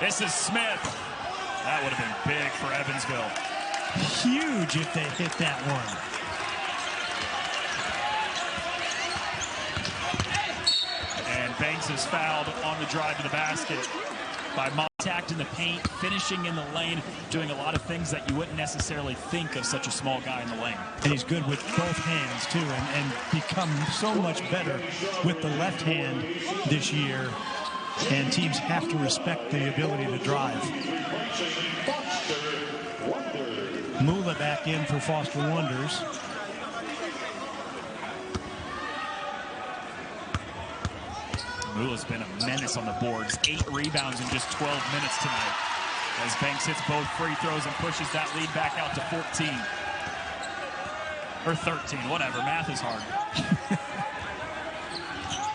Speaker 1: This is Smith. That would have been big for Evansville.
Speaker 2: Huge if they hit that one.
Speaker 1: And Banks is fouled on the drive to the basket by contact in the paint, finishing in the lane, doing a lot of things that you wouldn't necessarily think of such a small guy in the lane.
Speaker 2: And he's good with both hands, too, and become so much better with the left hand this year. And teams have to respect the ability to drive. Mula back in for Foster Wonders.
Speaker 1: Mula's been a menace on the boards. 8 rebounds in just 12 minutes tonight. As Banks hits both free throws and pushes that lead back out to 14. Or 13, whatever. Math is hard.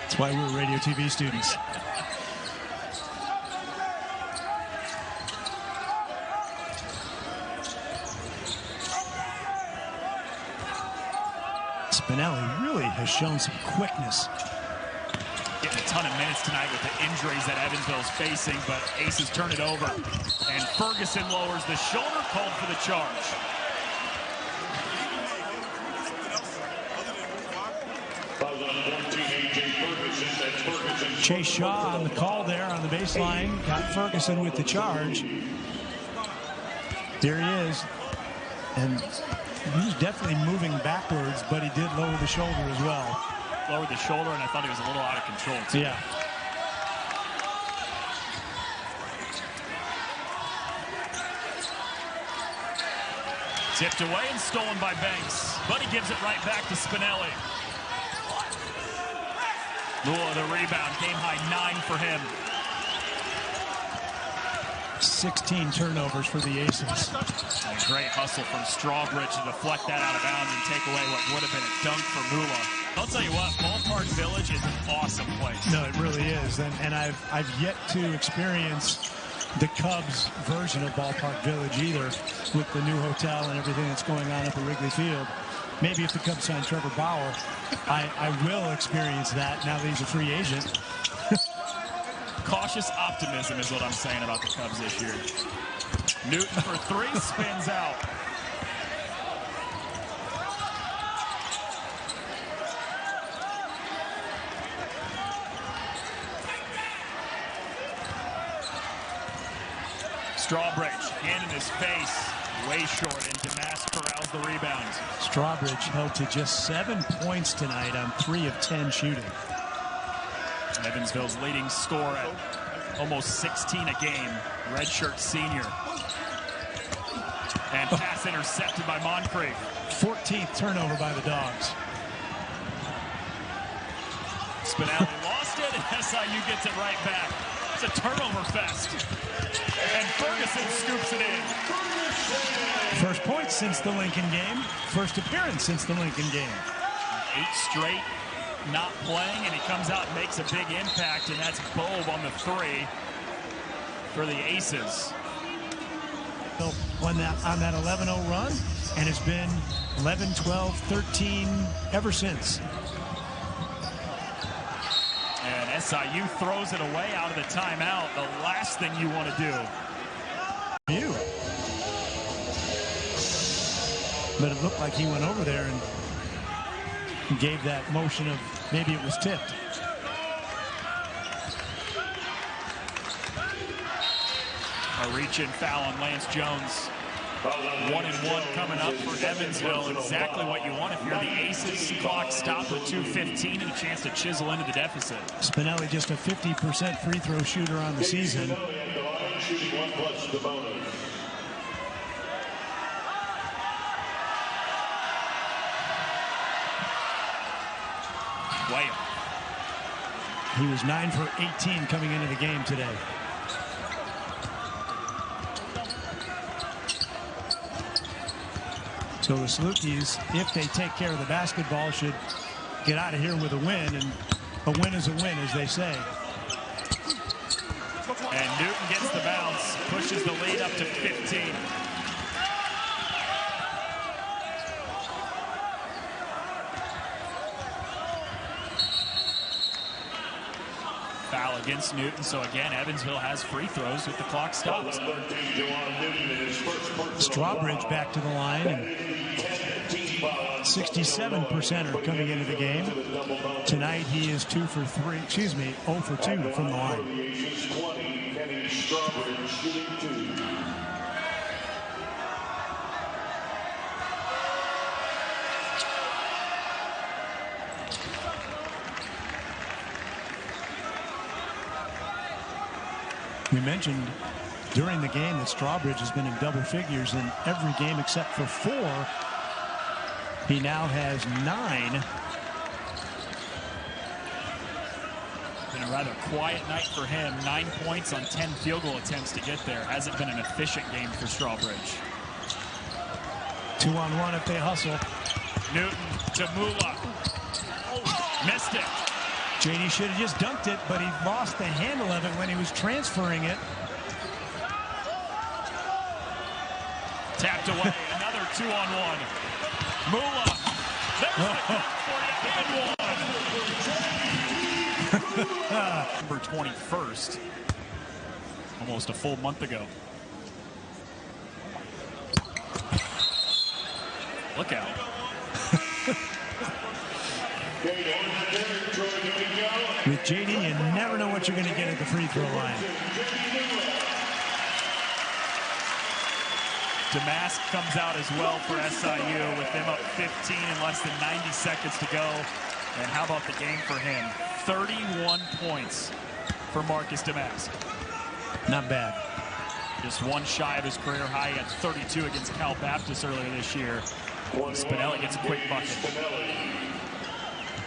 Speaker 2: That's why we're radio TV students. Spinelli really has shown some quickness.
Speaker 1: Getting a ton of minutes tonight with the injuries that Evansville's facing, but Aces turn it over. And Ferguson lowers the shoulder, called for the charge.
Speaker 2: Chase Shaw on the call there on the baseline. Got Ferguson with the charge. There he is. And he's definitely moving backwards, but he did lower the shoulder as well.
Speaker 1: Lowered the shoulder, and I thought he was a little out of control, too.
Speaker 2: Yeah.
Speaker 1: Tipped away and stolen by Banks, but he gives it right back to Spinelli. Mula the rebound, game high 9 for him.
Speaker 2: 16 turnovers for the Aces.
Speaker 1: A great hustle from Strawbridge to deflect that out of bounds and take away what would have been a dunk for Mula. I'll tell you what, Ballpark Village is an awesome place.
Speaker 2: No, it really is. And I've yet to experience the Cubs version of Ballpark Village either, with the new hotel and everything that's going on at the Wrigley Field. Maybe if the Cubs sign Trevor Bauer, I will experience that now that he's a free agent.
Speaker 1: Cautious optimism is what I'm saying about the Cubs this year. Newton for three, spins out. Strawbridge, hand in his face, way short, and Damask corrals the rebound.
Speaker 2: Strawbridge held to just 7 points tonight on 3 of 10 shooting.
Speaker 1: Evansville's leading scorer at almost 16 a game, redshirt senior. And pass intercepted by Moncrief.
Speaker 2: 14th turnover by the Dogs.
Speaker 1: Spinelli lost it, and SIU gets it right back. It's a turnover fest. And Ferguson scoops it in.
Speaker 2: First point since the Lincoln game. First appearance since the Lincoln game.
Speaker 1: 8 straight not playing, and he comes out and makes a big impact, and that's Bobe on the 3 for the Aces.
Speaker 2: On that 11-0 run, and it's been 11, 12, 13 ever since.
Speaker 1: And SIU throws it away out of the timeout. The last thing you want to do. But it looked like he went over there and gave that motion of maybe it was tipped. A reach-in foul on Lance Jones. 1-1 coming up for Evansville. Exactly what you want if you're the Aces. Clock stopped with 2:15 and a chance to chisel into the deficit.
Speaker 2: Spinelli just a 50% free throw shooter on the season.
Speaker 1: Whale.
Speaker 2: He was 9 for 18 coming into the game today. So the Salukis, if they take care of the basketball, should get out of here with a win, and a win is a win, as they say.
Speaker 1: And Newton gets the bounce, pushes the lead up to 15. Foul against Newton, so again, Evansville has free throws with the clock stopped.
Speaker 2: Strawbridge back to the line, and 67% are coming into the game. Tonight he is 0 for 2 from the line. We mentioned during the game that Strawbridge has been in double figures in every game except for 4. He now has 9.
Speaker 1: Been a rather quiet night for him. 9 points on 10 field goal attempts to get there. Hasn't been an efficient game for Strawbridge.
Speaker 2: 2-on-1 if they hustle.
Speaker 1: Newton to Mula. Missed it.
Speaker 2: JD should have just dunked it, but he lost the handle of it when he was transferring it.
Speaker 1: Tapped away. Another 2-on-1. Mula. There's the and one. Number 21st. Almost a full month ago. Look out.
Speaker 2: With JD, you never know what you're going to get at the free throw line.
Speaker 1: Damask comes out as well for SIU with them up 15 in less than 90 seconds to go. And how about the game for him? 31 points for Marcus Damask.
Speaker 2: Not bad.
Speaker 1: Just one shy of his career high. He had 32 against Cal Baptist earlier this year. Spinelli gets a quick bucket.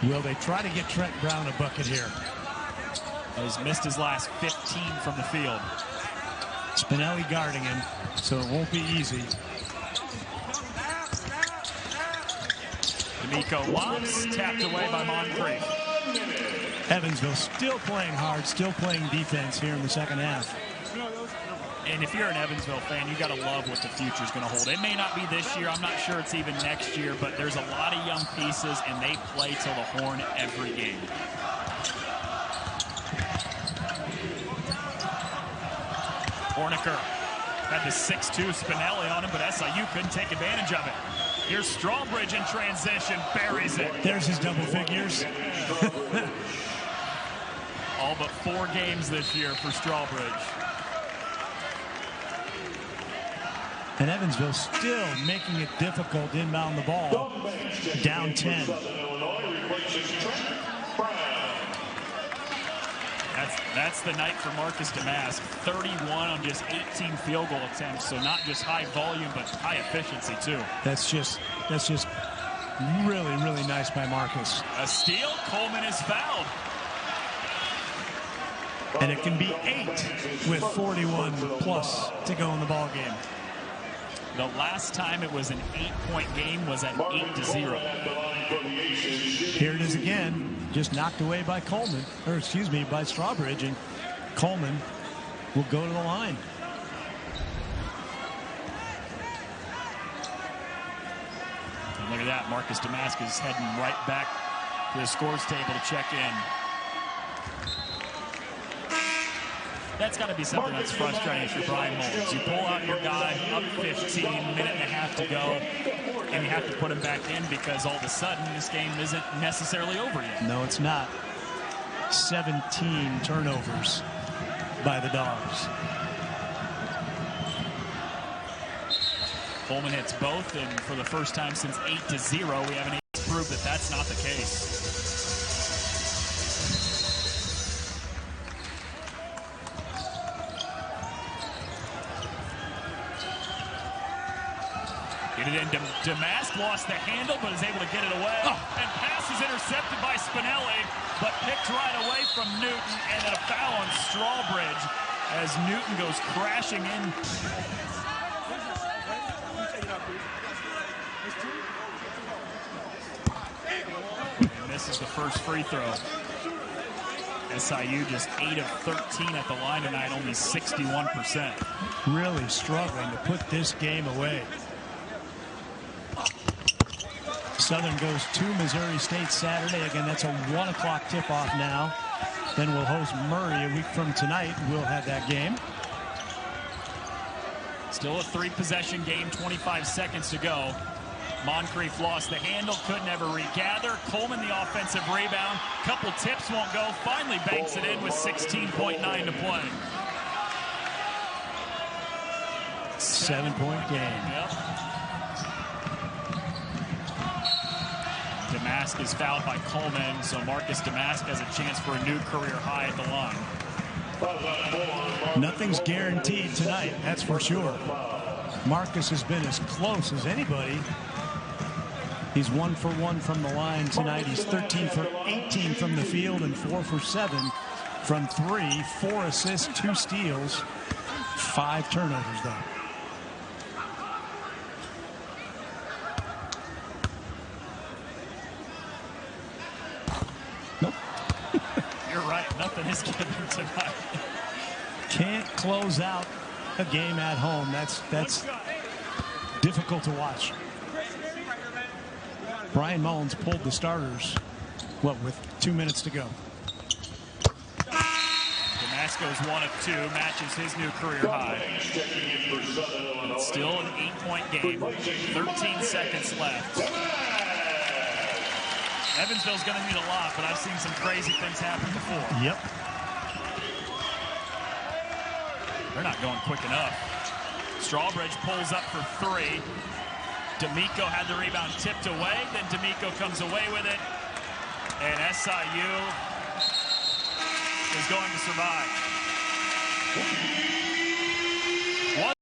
Speaker 2: Will they try to get Trent Brown a bucket here?
Speaker 1: He's missed his last 15 from the field.
Speaker 2: Spinelli guarding him, so it won't be easy.
Speaker 1: D'Amico lobs, tapped away by Moncrief.
Speaker 2: Evansville still playing hard, still playing defense here in the second half.
Speaker 1: And if you're an Evansville fan, you got to love what the future's going to hold. It may not be this year. I'm not sure it's even next year, but there's a lot of young pieces, and they play till the horn every game. Horniker had the 6'2" Spinelli on him, but SIU couldn't take advantage of it. Here's Strawbridge in transition, buries it.
Speaker 2: There's his double figures.
Speaker 1: All but 4 games this year for Strawbridge.
Speaker 2: And Evansville still making it difficult to inbound the ball. Down 10.
Speaker 1: That's the night for Marcus Damask. 31 on just 18 field goal attempts. So not just high volume, but high efficiency too.
Speaker 2: That's just really, really nice by Marcus.
Speaker 1: A steal. Coleman is fouled.
Speaker 2: And it can be 8 with 41 plus to go in the ball game.
Speaker 1: The last time it was an 8-point game was at 8-0.
Speaker 2: Here it is again. Just knocked away by Coleman, or excuse me, by Strawbridge, and Coleman will go to the line.
Speaker 1: And look at that, Marcus Damask is heading right back to the scores table to check in. That's got to be something that's frustrating if you're Brian Mullins. You pull out your guy up 15, minute and a half to go, and you have to put him back in because all of a sudden this game isn't necessarily over yet.
Speaker 2: No, it's not. 17 turnovers by the Dogs.
Speaker 1: Coleman hits both, and for the first time since 8-0, we haven't even proved that that's not the case. Get it in. Damask lost the handle, but is able to get it away. And pass is intercepted by Spinelli, but picked right away from Newton, and then a foul on Strawbridge as Newton goes crashing in. And misses the first free throw. SIU just 8 of 13 at the line tonight, only 61%.
Speaker 2: Really struggling to put this game away. Southern goes to Missouri State Saturday. Again, that's a 1 o'clock tip-off now. Then we'll host Murray a week from tonight. We'll have that game.
Speaker 1: Still a 3-possession game, 25 seconds to go. Moncrief lost the handle, could never regather. Coleman the offensive rebound. Couple tips won't go. Finally banks it in with 16.9 to play.
Speaker 2: 7-point game.
Speaker 1: Yep. Damask is fouled by Coleman, so Marcus Damask has a chance for a new career high at the line.
Speaker 2: Nothing's guaranteed tonight, that's for sure. Marcus has been as close as anybody. He's 1 for 1 from the line tonight. He's 13 for 18 from the field and 4 for 7 from 3. 4 assists, 2 steals, 5 turnovers though. Nope.
Speaker 1: You're right. Nothing is given tonight.
Speaker 2: Can't close out a game at home. That's difficult to watch. Brian Mullins pulled the starters, with 2 minutes to go.
Speaker 1: Damasco's 1 of 2, matches his new career high. It's still an 8-point game. 13 seconds left. Evansville's going to need a lot, but I've seen some crazy things happen before.
Speaker 2: Yep.
Speaker 1: They're not going quick enough. Strawbridge pulls up for 3. D'Amico had the rebound tipped away. Then D'Amico comes away with it. And SIU is going to survive.